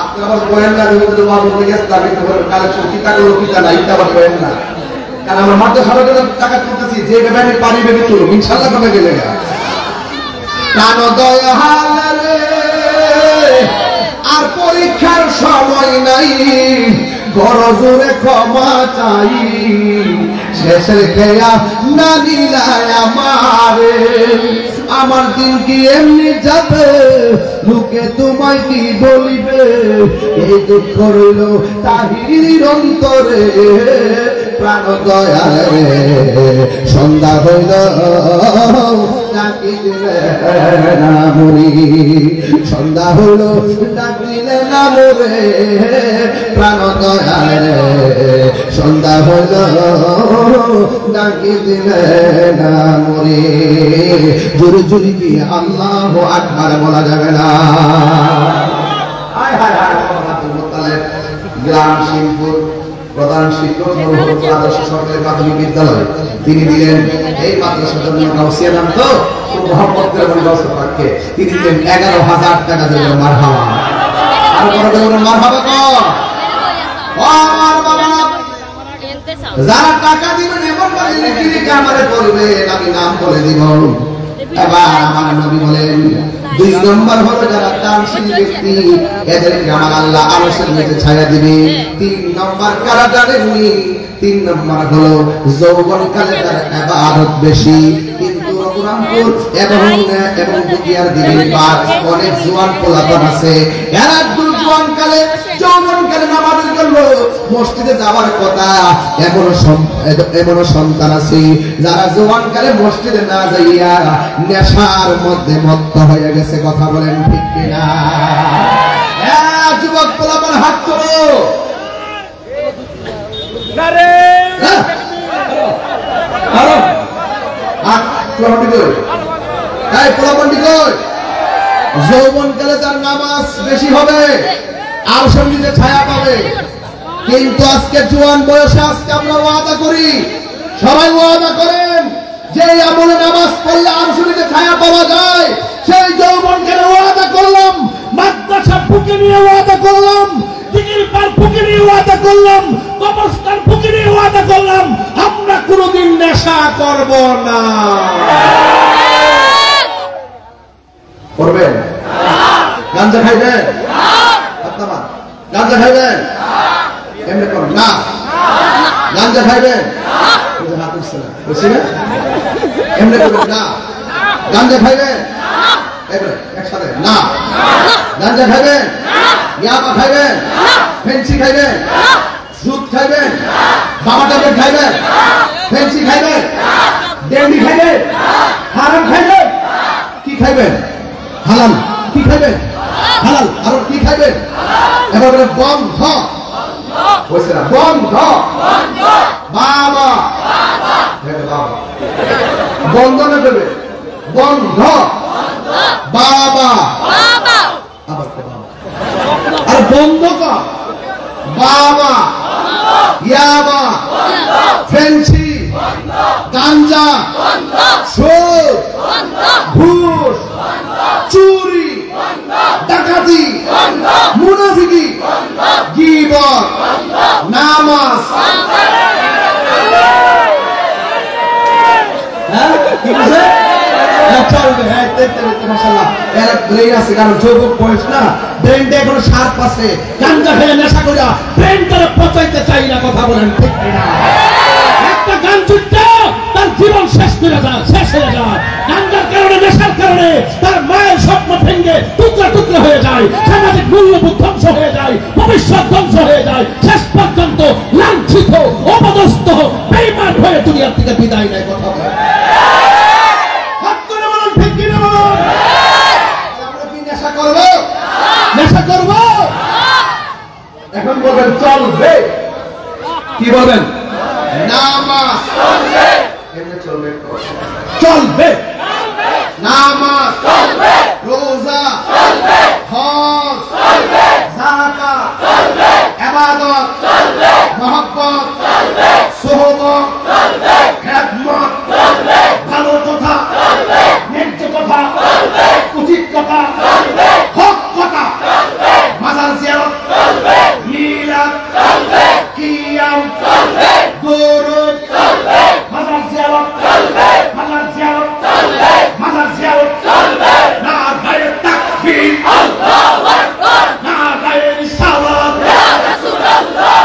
আপনারা আবার বলেন না যদি মাঝে গেছে তাকে কালেকশন কি টাকা লোক কিটা নাই, এটা আবার বলেন না। কারণ আমরা মাদ্রাসার জন্য টাকা তুলতেছি, যে ব্যাপারে পারি ভেবে তুলুন ইনশাআল্লাহ কমে গেলে। প্রাণ দয়ালে আর পরীক্ষার সময় নাই, গরজরে ক্ষমা চাই। শেষের খেয়া না দিলাই আমারে, আমার দিন কি এমনি যাবে, লোকে তোমায় কি বলিবে। এই দুঃখ রইল তাহির অন্তরে। প্রাণ দয়ালে সন্ধ্যা হইল ডাকিলে না মরি, সন্ধ্যা হইল ডাকিলে না মরে। প্রাণ দয়ালে সন্ধ্যা হইল ডাকি দিলে না মরে। জোরে জোরে কি আল্লাহু আকবার বলা যাবে না? হায় হায় হায়। গ্রাম শিবপুর প্রধান শিক্ষক আদর্শ সরকারি প্রাথমিক বিদ্যালয়, তিনি দিলেন এই মাদ্রাসার জন্য গাউসিয়া নাম তো মোহাম্মদ গাউসকে তিনি দিলেন 11,000 টাকা দিলেন। মারহাবা, আর বড় বড় মারহাবা কর। আমার বাবা যারা টাকা দিবেন এমন ভাবে লিখে আমারে বলবেন, আমি নাম বলে দিব। এবার আমার নবী বলেন 2 নম্বর হলো যারা দানশীল ব্যক্তি, এদেরকে আমার আল্লাহ আরশের নিচে ছায়া দিবে। 3 নম্বর কারা জানেননি? 3 নম্বর হলো যৌবনকালে তার ইবাদত বেশি, কিন্তু রঘুরামপুর এবং দুনিয়ার দিনের পর অনেক জোয়ান পোলাপান আছে, এরা জোয়ানকালে যৌবনকালে নামাজের জন্য মসজিদে যাওয়ার কথা, এমনও সন্তান আছে যারা জোয়ানকালে মসজিদে না যাইয়া নেশার মধ্যে মত্ত হয়ে গেছে। কথা বলেন ঠিক কিনা? যুবক পোলাপান হাত তোলো। যৌবনকালে তার নামাজ বেশি হবে, আর সঙ্গীতে ছায়া পাবে। কিন্তু আজকে জোয়ান বয়সে আজকে আমরা ওয়াদা করি, সবাই ওয়াদা করেন যে আমলে নামাজ পড়লে আর সঙ্গীতে ছায়া পাওয়া যায়। সেই যৌবনকালে ওয়াদা করলাম, মাদ্রাসা বুকে নিয়ে ওয়াদা করলাম, দিঘির পার বুকে নিয়ে ওয়াদা করলাম, কবরস্থান বুকে নিয়ে ওয়াদা করলাম, আমরা কোনোদিন নেশা করব না। করবেন? গাঞ্জা খাইবেন? গাঞ্জা খাইবেন? এমনি করবেন না? গাঞ্জা খাইবেন? এমনি করবেন না? গাঞ্জা খাইবেন? একসাথে না? গাঞ্জা খাইবেন? ইয়াবা খাইবেন? ফেন্সি খাইবেন? সুদ খাইবেন? বাবা ট্যাবলেট খাইবেন? ফেন্সি খাইবেন? ডেন্ডি খাইবেন? হারাম খাইবেন? কি খাইবেন? হালাল। কি খাইবেন? হালাল। আর কি খাইবেন? এবার বলে বন্ধ হয়েছে না, বন্ধ বাবা বন্ধ না দেবে, বন্ধ বাবা আবার আর বন্ধ কর বাবা ইয়াবা ফেন্সি গাঞ্জা সুদ ঘুষ চুরি ডাকাতি মুনাফিকি গীবত নামাজ হ্যাঁ কি বলছে চলবে। হ্যাঁ মাশাআল্লাহ এর ব্রেন আছে, কারণ যুবক বয়স না, ব্রেনটা এখনো শার্প আছে। গাঞ্জা খেয়ে নেশা কইরা ব্রেনটারে পচাইতে চাই না, কথা বলেন ঠিক না? একটা গান ছুটতে তার জীবন শেষ করে যায়, শেষ হয়ে যায়। গাঞ্জার কারণে নেশার কারণে তার মায়ের স্বপ্ন ভেঙে টুকরা টুকরা হয়ে যায়, সামাজিক মূল্যবোধ ধ্বংস হয়ে যায়, ভবিষ্যৎ ধ্বংস হয়ে যায়, শেষ পর্যন্ত লাঞ্ছিত অপদস্থ বেঈমান হয়ে দুনিয়ার থেকে বিদায় নেয়। কথা বলেন ঠিক কিনা বলুন? আমরা কি নেশা করবো? নেশা করবো? এখন বলবেন চলবে, কি বলবেন? নামাজ চলবে, এমনি চলবে, চলবে নামাজ চলবে, রোজা চলবে, হজ চলবে, যাকাত চলবে, ইবাদত চলবে, মহব্বত চলবে, সুহবত চলবে, খেদমত চলবে, ভালো কথা চলবে, ন্যায্য কথা চলবে, উচিত কথা চলবে, হক কথা চলবে, মাজার জিয়ারত চলবে, মিলাদ চলবে, কিয়াম চলবে, দুরূদ চলবে, মাজার জিয়ারত চলবে, মাজার জিয়ারত চলবে, মাজার জিয়ারত চলবে, নারায়ে তাকবীর আল্লাহু আকবার, নারায়ে রিসালাত ইয়া রাসূলুল্লাহ।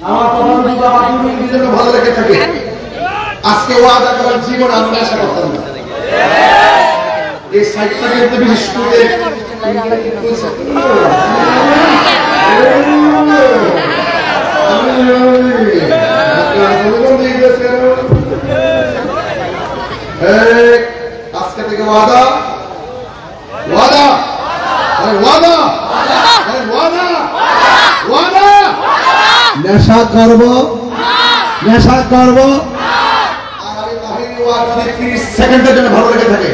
আমার কথা বাবা তুমি নিজের ভালো লেগে থাকে। আজকে ওয়াদা করার জীবন আমি আশা করতাম না। এই সাইটটা কিন্তু বিশেষ করে আজকে থেকে ওয়াদা ওয়াদা ওয়াদা ওয়াদা ওয়াদা নেশা করব, নেশা করব। সেকেন্ডের জন্য ভালো লেগে থাকে,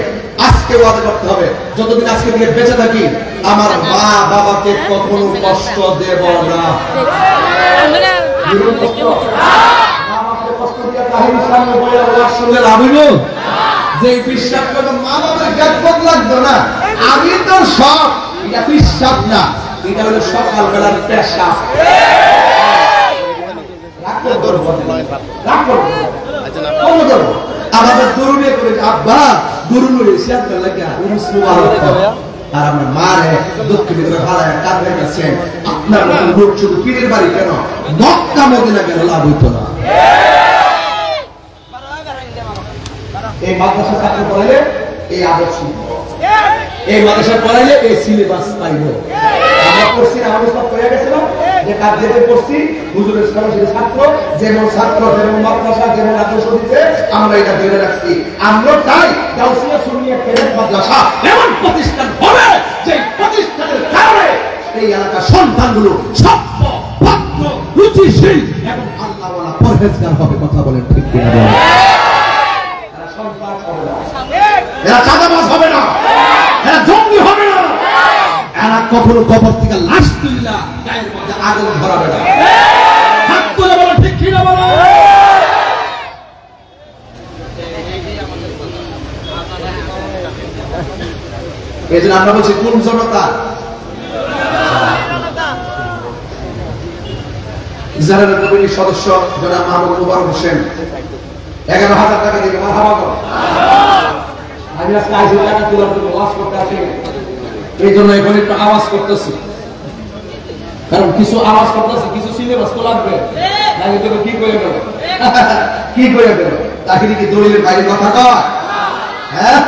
আজকে ওয়াদা করতে হবে যতদিন আজকে থেকে বেঁচে থাকি আমার মা বাবাকে কখনো কষ্ট দেব না। যে বিশ্বাস করবো মা বাবার জ্ঞাপক লাগতো না, আমি তো সব এটা বিশ্বাস না, এটা হলো সকালবেলার পেশা। আমাদের দরুনে করে আব্বা দরুন রয়েছে আর আমার মারে দক্ষিণ ভিতরে হারায় কাঁদতে গেছেন। আপনার মতন লোক শুধু পীরের বাড়ি কেন মক্কা মদিনা কেন লাভ হইতো না? এই মাদ্রাসা ছাত্র পড়াইলে এই আদর্শ, এই মাদ্রাসা পড়াইলে এই সিলেবাস পাইব। আমরা পড়ছি না, আমরা সব পড়ে গেছিলাম যে কাজ যেতে পড়ছি হুজুরের স্কলারশিপ ছাত্র, যেমন ছাত্র যেমন মাদ্রাসা যেমন আদর্শ দিতে আমরা এটা ধরে রাখছি। আমরা চাই গাউসিয়া সুন্নিয়া কেরাত মাদ্রাসা এমন প্রতিষ্ঠান হবে যে প্রতিষ্ঠানের কারণে এই এলাকার সন্তানগুলো সভ্য ভদ্র রুচিশীল এবং আল্লাহওয়ালা পরহেজগার হবে। কথা বলেন ঠিক কিনা বলেন? এরা সন্তান হবে না, এরা চাঁদাবাজ হবে না, এরা জঙ্গি হবে না, এরা কখনো কবর থেকে লাশ তুললা গায়ের মধ্যে আগুন ধরাবে না। হাত তুলে বলো ঠিক কিনা বলো? এই জন্য আমরা বলছি কোন জনতা? ইসরায়েলের কমিটির সদস্য জনাব মাহমুদ মুবারক হোসেন 11,000 টাকা দিয়ে মারহাবা করো। আমি আজকে 80 টাকা তোলার জন্য ওয়াজ করতে আসি, এই জন্য এখন একটু আওয়াজ করতেছি, কারণ কিছু আওয়াজ করতেছি, কিছু সিলেবাস তো লাগবে, নাকি তুমি কি করে দেবো? কি করে দেবো? তাহিরি কি দলিলের বাইরে কথা কয়? হ্যাঁ,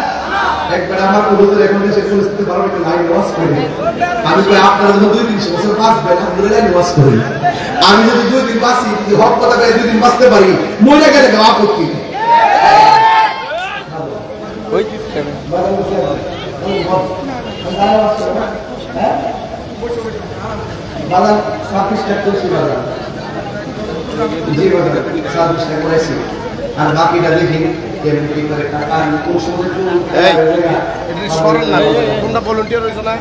একবার আমার হুজুর এখন দেশে পরিস্থিতি ভালো একটু লাইন ওয়াজ করি। আমি কই আপনারা যখন 2-3 বছর বাঁচবেন আপনারা লাইন ওয়াজ করি। আমি যদি 2 দিন বাঁচি, যদি হক কথা কয়ে 2 দিন বাঁচতে পারি, মরে গেলে কেউ আপত্তি নেই। ওই বাজার 26 টাকা করছি বাজার জি বাজার 26 টাকা করেছি আর বাকিটা দেখি কেমন কি করে টাকা আমি কোন সময় এটা সরেন না তোমরা ভলান্টিয়ার হইছো না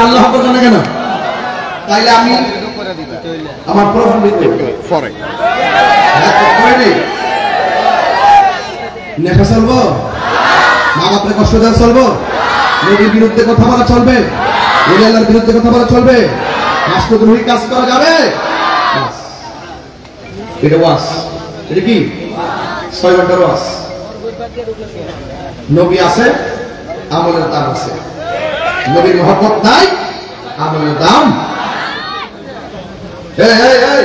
আল্লাহ আকবার জানা কেন তাইলে আমি আমার প্রশ্ন পরে নেশা চলবো মা বাপরে কষ্ট দেওয়া চলবো নদীর বিরুদ্ধে কথা বলা চলবে আল্লাহর বিরুদ্ধে কথা বলা চলবে রাষ্ট্রদ্রোহী কাজ করা যাবে এটা ওয়াজ এটা কি 6 ঘন্টার ওয়াজ নবী আছে আমলের দাম আছে নবীর মহব্বত নাই আমলের দাম এই এই এই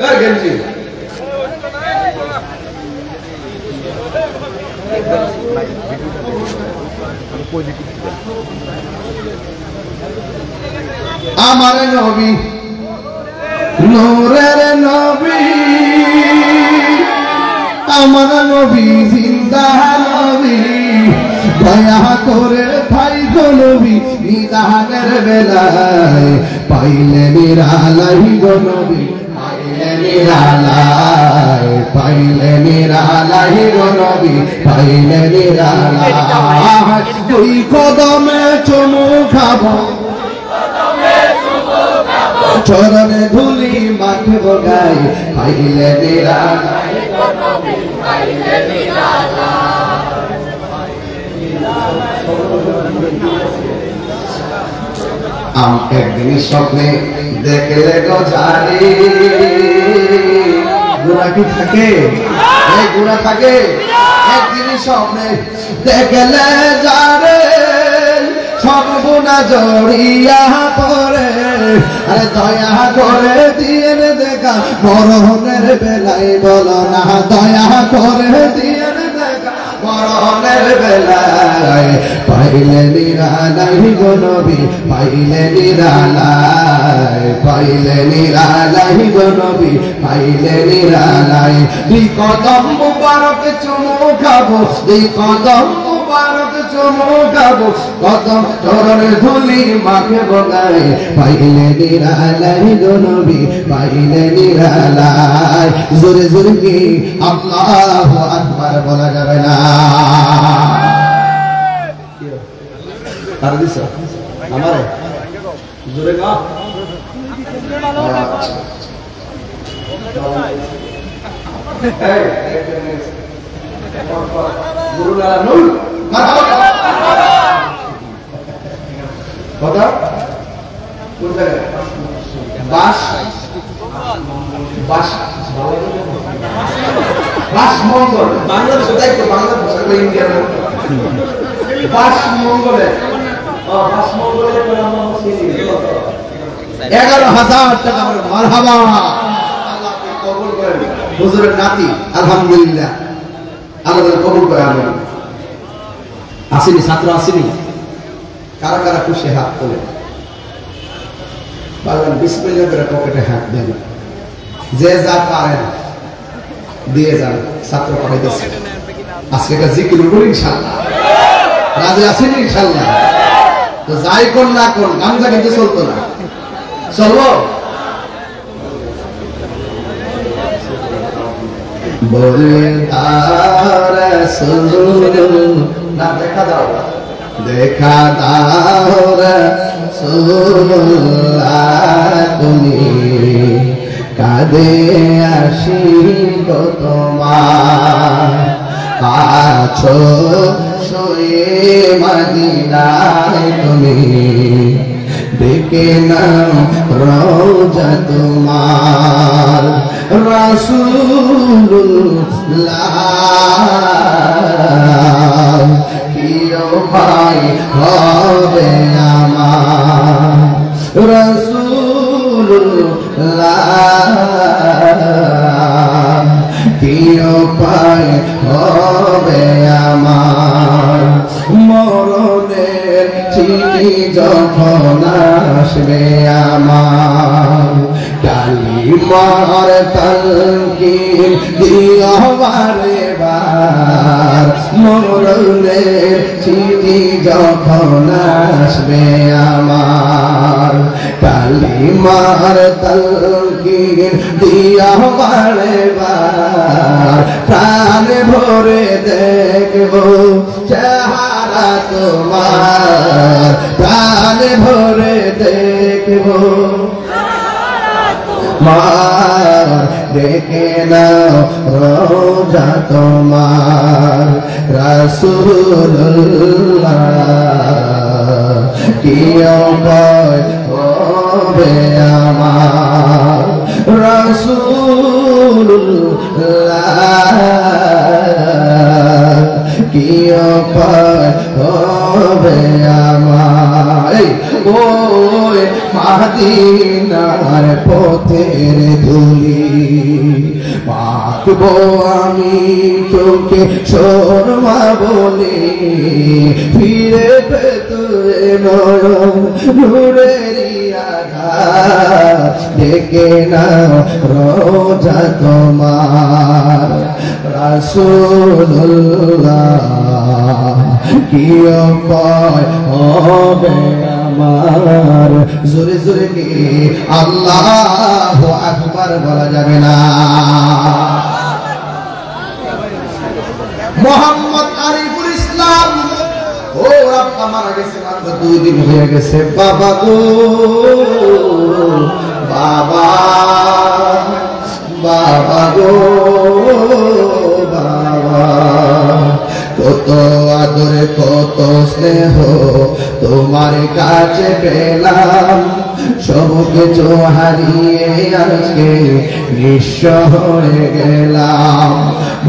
এই গেঞ্জি আমার নবী নূরের নবী আমার নবী জিন্দা নবী দয়া করে ভাই গো নবী নিদানের বেলায় পাইলে নিরালাই গো নবী পাইলে নিরালাই গো নবী পাইলে নিরালাই দুই কদমে চুমু খাবো চরণে ধুলি মাখব গাই পাইলে নিরালাই গো নবী পাইলে একদিন স্বপ্নে দেখলে গো জানি গুণা কি থাকে এই গুণা থাকে একদিন স্বপ্নে দেখলে জানে সব গুণা জড়িয়া পড়ে আরে দয়া করে দিয়ে দেখা মরণের বেলায় বলো না দয়া করে দিয়ে দেখা মরণের বেলায় পাইলে নিরালাই গো নবী পাইলে নিরালাই গো নবী পাইলে নিরালাই দুই কদম মুবারক চুমু খাবো দুই কদম মুবারক চুমু খাবো কদম চরণে ধুলি মাখে বগাই পাইলে নিরালাই গো নবী পাইলে নিরালাই জোরে জোরে কি আল্লাহু আকবার বলা যাবে না আর দিছ আমারে জোরে গা এই গুরু লালা নুল মারহাবা কথা কোন জায়গায় বাস বাস বাস মঙ্গল বাংলাদেশে দেখো বাংলাদেশ ইন্ডিয়ার বাস মঙ্গলে বাস মঙ্গলে 11,000 টাকা মারহাবা আল্লাহ কবুল করেন হুজুরের নাতি আলহামদুলিল্লাহ আল্লাহ কবুল করে আমিন আসেনি ছাত্র আসেনি কারা কারা খুশি হাত তোলে বলেন বিসমিল্লাহ করে পকেটে হাত দেন যে যা পারেন দিয়ে যান ছাত্র পাঠাইতেছে আজকে একটা জিকির করি ইনশাআল্লাহ রাজি আছেন ইনশাআল্লাহ তো যাই কোন না কোন গামজা কিন্তু চলতো না চলবো বলে না দেখা দাও রাসূলুল্লাহ তুমি কাঁদে আসি গো তোমার আছো শুয়ে মদিনায় তুমি দেখে নাও রওজা তোমার রাসূলুল্লাহ প্রিয় ভাই হবে আমার রাসূলুল্লাহ প্রিয় ভাই হবে আমার মরণের চিঠি যখন আসবে আমার কালিমার তালকিন দিও বারে বার মরণের চিঠি যখন আসবে আমার কালিমার তালকিন দিয়া বারে বার প্রাণ ভরে দেখব চেহারা তোমার প্রাণ ভরে দেখব মার দেখে নাও রোজা তোমার রাসূলুল্লাহ কি উপায় হবে আমার রাসূলুল্লাহ কি উপায় হবে আমার ওই মদিনার পথের ধুলি মাখবো আমি তোকে শর্মা বলে ফিরে পেতে নূরের আধার দেখে নাও রোজা তোমার রাসূলুল্লাহ কি উপায় হবে আমার জোরে জোরে কি আল্লাহু আকবার বলা যাবে না মোহাম্মদ আরিফুল ইসলাম ও আব্বা মারা গেছে মাত্র 2 দিন হয়ে গেছে বাবা গো বাবা বাবা গো বাবা কত আদরে কত স্নেহ তোমার কাছে পেলাম সব কিছু হারিয়ে আজকে নিঃস্ব হয়ে গেলাম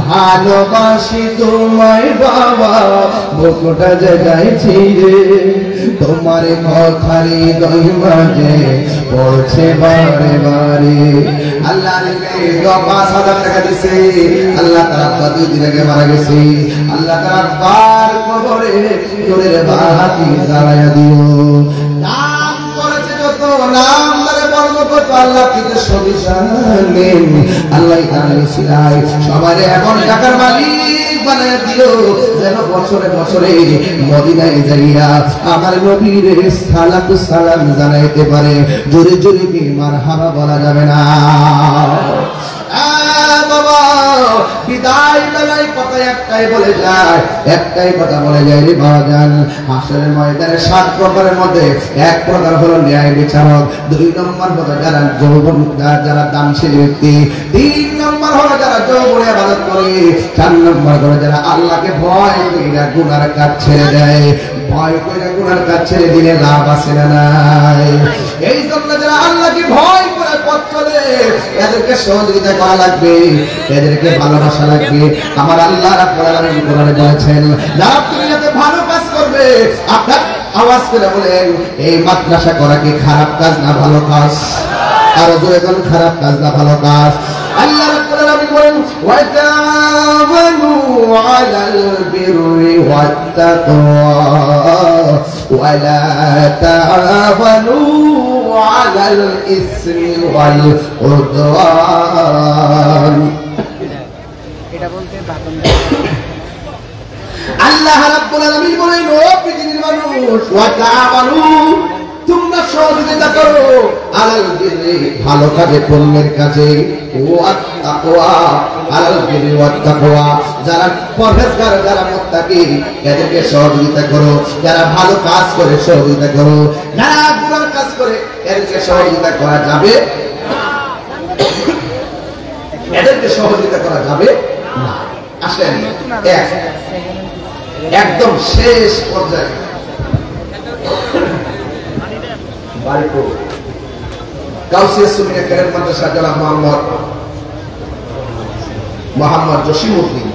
ভালোবাসি তোমায় বাবা বুকটা জাগাইছি রে তোমার কথারই দই মাঝে পড়ছে বারে বারে আল্লাহ রে ৫,০০০ টাকা দিছে আল্লাহ তাআলা 2 দিন আগে মারা গেছে আল্লাহ তাআলা পার কবরে জোরের বাতি জ্বালায়া দিও নাম করেছে যত নাম ধরে বলব কত আল্লাহ কিন্তু সবই জানেন আল্লাহ তাআলা সিলাই সবার এমন টাকার মালিক বানায় দিও যেন বছরে বছরে মদিনায় যাইয়া আমার নবীর সালাতু সালাম জানাইতে পারে জোরে জোরে কি মারহাবা বলা যাবে না বাবা বিদায় বেলায় কথা একটাই বলে যায় একটাই কথা বলে যায় রে বাজান হাসরের ময়দানে 7 প্রকারের মধ্যে এক প্রকার হলো ন্যায় বিচারক 2 নম্বর হলো যারা যৌবন যারা দানশীল ব্যক্তি 3 নম্বর হলো যারা যৌবনে ইবাদত করে 4 নম্বর হলো যারা আল্লাহকে ভয় কইরা গুনার কাজ ছেড়ে দেয় ভয় কইরা গুনার কাজ ছেড়ে দিলে লাভ আছে না নাই এই জন্য যারা আল্লাহকে ভয় করে পথ চলে এদেরকে সহযোগিতা করা লাগবে এদেরকে ভালোবাসা লাগবে আমার আল্লাহ রাব্বুল আলামিন কোরআনে বলেছেন যারা দুনিয়াতে ভালো কাজ করবে আপনার আওয়াজ করে বলেন এই মাদ্রাসা করা কি খারাপ কাজ না ভালো কাজ আর জোরে কোন খারাপ কাজ না ভালো কাজ আল্লাহ রাব্বুল আলামিন বলেন ওয়া তাআওয়ানু আলাল বিররি ওয়াত তাকওয়া ওয়া লা তাআওয়ানু আলাল ইসমি ওয়াল উদওয়ান আল্লাহ রাব্বুল আলামিন বলেন ও পৃথিবীর মানুষ ওয়া তাআওয়ানু তোমরা সহযোগিতা করো আলাল বিররি ভালো কাজে পুণ্যের কাজে ওয়াত তাকওয়া আলাল বিররি ওয়াত তাকওয়া যারা পরহেজগার যারা মুত্তাকি এদেরকে সহযোগিতা করো যারা ভালো কাজ করে সহযোগিতা করো যারা গুনাহ কাজ করে এদেরকে সহযোগিতা করা যাবে এদেরকে সহযোগিতা করা যাবে না আসেন একদম শেষ পর্যায়ে বারিপুর গাউসিয়া সুন্নিয়া ক্যাডেট মাদ্রাসা জনাব মোহাম্মদ জসিমউদ্দিন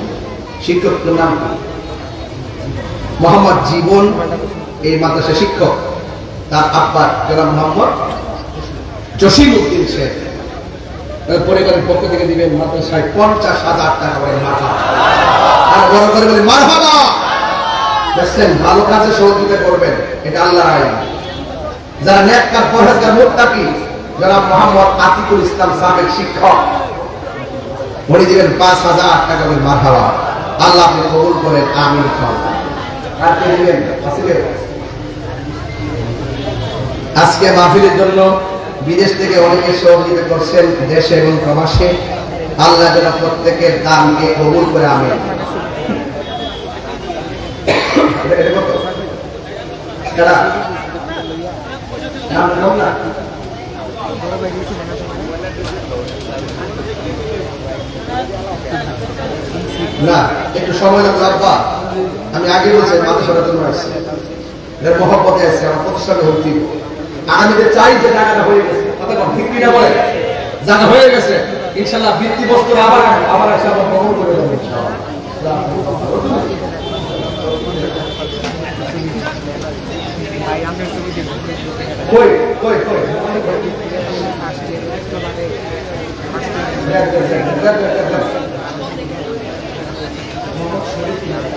শিক্ষকের নাম মোহাম্মদ জীবন এই মাদ্রাসা শিক্ষক তার আব্বা জনাব মোহাম্মদ জসিমউদ্দিন শেখ পরিবারের পক্ষ থেকে দিবেন মাদ্রাসায় 50,000 টাকা করে মারহাবা আর বড় করে বলে মারহাবা দেখছেন ভালো কাজে সহযোগিতা করবেন এটা আল্লাহর আইন যারা নেককার পরহেজগার মুত্তাকি যারা মোহাম্মদ আতিকুল ইসলাম সাবেক শিক্ষক উনি দিবেন 5,000 টাকা করে মারহাবা আল্লাহ আপনি কবুল করেন, আমিন। আর কে দিবেন? আজকে মাহফিলের জন্য বিদেশ থেকে অনেকে সহযোগিতা করছেন, দেশে এবং প্রবাসে। আল্লাহ যেন প্রত্যেকের দানকে কবুল করে, আমিন। না একটু সময় লাগবে আব্বা, আমি আগে বলছি মাদ্রাসার জন্য আসছি, এর মহব্বতে আসছে, আমার প্রতিষ্ঠানে ভর্তি। আগামীতে চাই যে জায়গাটা হয়ে গেছে, ঠিক কিনা বলে জায়গা হয়ে গেছে, ইনশাল্লাহ ভিত্তি বস্তু আবার আবার আসে, আমরা গ্রহণ করে দেবো ইনশাআল্লাহ। কই কই কই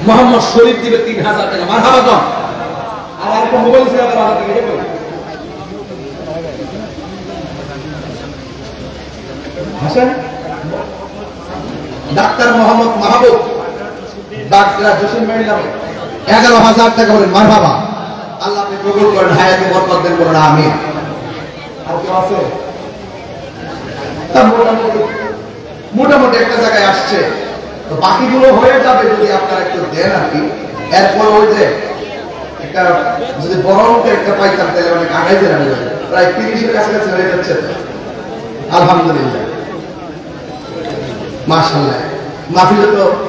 মোহাম্মদ শরীফ দিবে 3000 টাকা, মারহাবা কম। আর একটা মোবাইল ছিল বাজার থেকে দেবো। হাসান ডাক্তার মোহাম্মদ মাহবুব, ডাক্তার জসিম ভাই নামে 11000 টাকা বলেন, মারহাবা। আল্লাহ আপনি কবুল করেন, হায়াতে বরকত দেন, বলেন আমিন। আর কেউ আছে? মোটামুটি একটা জায়গায় আসছে, তো বাকিগুলো হয়ে যাবে যদি আপনারা একটু দেন আর কি। এরপর ওই যে একটা যদি বড় অঙ্কের একটা পাইতাম তাহলে অনেক আগাই যাবে, প্রায় 30-এর কাছাকাছি হয়ে যাচ্ছে। আলহামদুলিল্লাহ, মাশাআল্লাহ।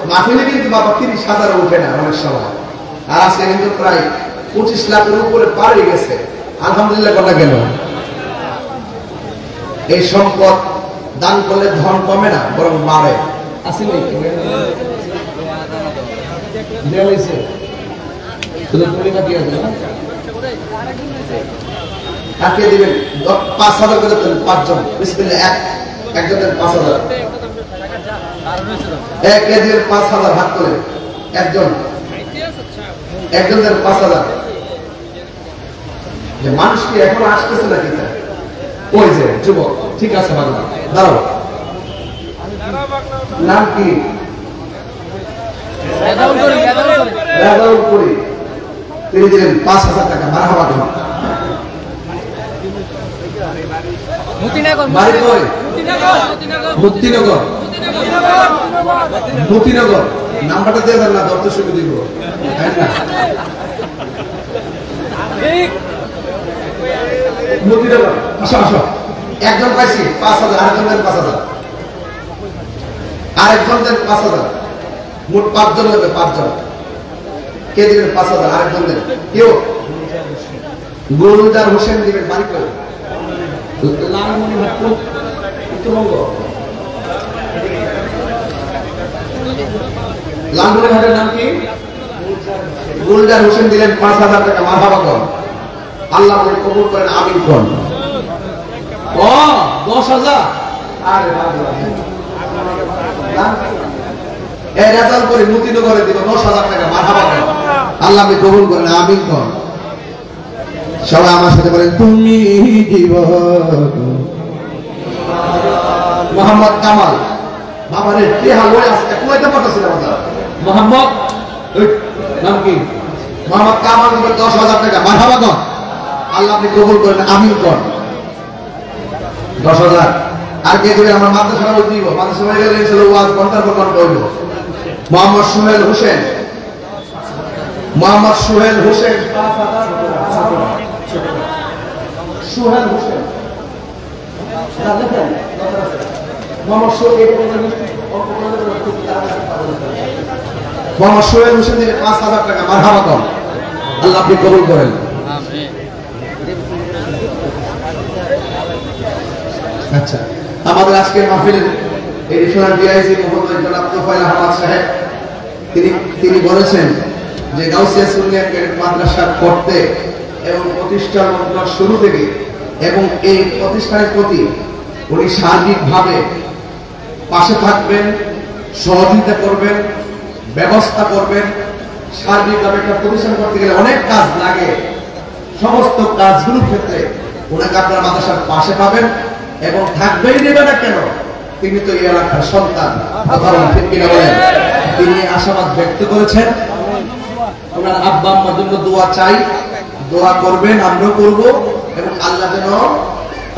মাহফিলে কিন্তু বাবা 30,000 উঠে না অনেক সময়, আর আজকে কিন্তু প্রায় 25 লাখের উপরে পার হয়ে গেছে। আলহামদুলিল্লাহ, কথা কেন? এই সম্পদ দান করলে ধন কমে না, বরং বাড়ে। আসলে কাকে দিবেন? 5,000 করে দেন, 5 জন। বিসমিল্লাহ, একজন দেন 5,000, এক কেজির 5,000 হাত করে একজন দেন 5,000। যে মানুষ কি এখন আসতেছে নাকি? ওই যে যুবক, ঠিক আছে বাংলা, দাঁড়াও, নাম কি? রাজাউল করি, তিনি দিলেন 5,000 টাকা, মারহাবা কম। বাড়ি কই? মুক্তিনগর। নাম্বারটা দিয়ে দেন না, দপ্তর সুবিধা দিব। মুক্তিনগর, আসো আসো। একজন পাইছি 5,000, আরেকজন দেন 5,000, আরেকজন দেন 5,000, মোট 5 জন হবে। 5 জন কে দিবেন? 5,000, আরেকজন দেন। কেউ? গুলজার হোসেন দিবেন, বাড়ি কই? লালমনিরহাট, উত্তরবঙ্গ। লালমনিরহাটের নাম কি? গুলজার হোসেন দিলেন 5,000 টাকা, মারহাবা কম। আল্লাহ কবুল করেন, আমিন কোন। 10,000। আরে এই রেজাল্ট করে মুক্তিনগরে দিব 10,000 টাকা, মারহাবা কম। আল্লাহ আপনি কবুল করেন, আমিন কোন। সবাই আমার সাথে বলেন, তুমি জীবন। মোহাম্মদ কামাল, বাবারে কি হাল হয়ে আসছে, কুয়াইতে পাঠাছিল আমাদের মোহাম্মদ, নাম কি? মোহাম্মদ কামাল দিবেন 10,000 টাকা, মারহাবা কম। আল্লাহ আপনি কবুল করেন, আমিন কোন। 10,000। আর কে দিবেন? আমার মাদ্রাসা দিব, মাদ্রাসা হয়ে গেলে ইনশাআল্লাহ ওয়াজ ঘন্টার পর ঘন্টা হইব। মোহাম্মদ সোহেল হোসেন, মোহাম্মদ সোহেল হোসেন, সোহেল হোসেন, মোহাম্মদ সোহেল হোসেন থেকে 5,000 টাকা, মারহাবা কম। আল্লাহ আপনি কবুল করেন। আচ্ছা, আমাদের আজকের মাহফিলের এডিশনাল ডিআইজি মোহাম্মদ জনাব তোফায়েল আহমদ সাহেব, তিনি বলেছেন যে গাউসিয়া সুন্নিয়া ক্যাডেট মাদ্রাসা করতে এবং প্রতিষ্ঠার শুরু থেকে এবং এই প্রতিষ্ঠানের প্রতি উনি সার্বিকভাবে পাশে থাকবেন, সহযোগিতা করবেন, ব্যবস্থা করবেন। সার্বিকভাবে একটা প্রতিষ্ঠান করতে গেলে অনেক কাজ লাগে, সমস্ত কাজগুলোর ক্ষেত্রে ওনাকে আপনার মাদ্রাসার পাশে পাবেন এবং থাকবেই নেবে না কেন, তিনি তো এই এলাকার সন্তান। কথা বলেন, ঠিক কিনা বলেন? তিনি আশাবাদ ব্যক্ত করেছেন। ওনার আব্বা আম্মার জন্য দোয়া চাই, দোয়া করবেন, আমরা করব, এবং আল্লাহ যেন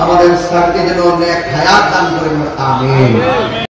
আমাদের স্যারকে যেন নেক হায়াত দান করেন। আমিন।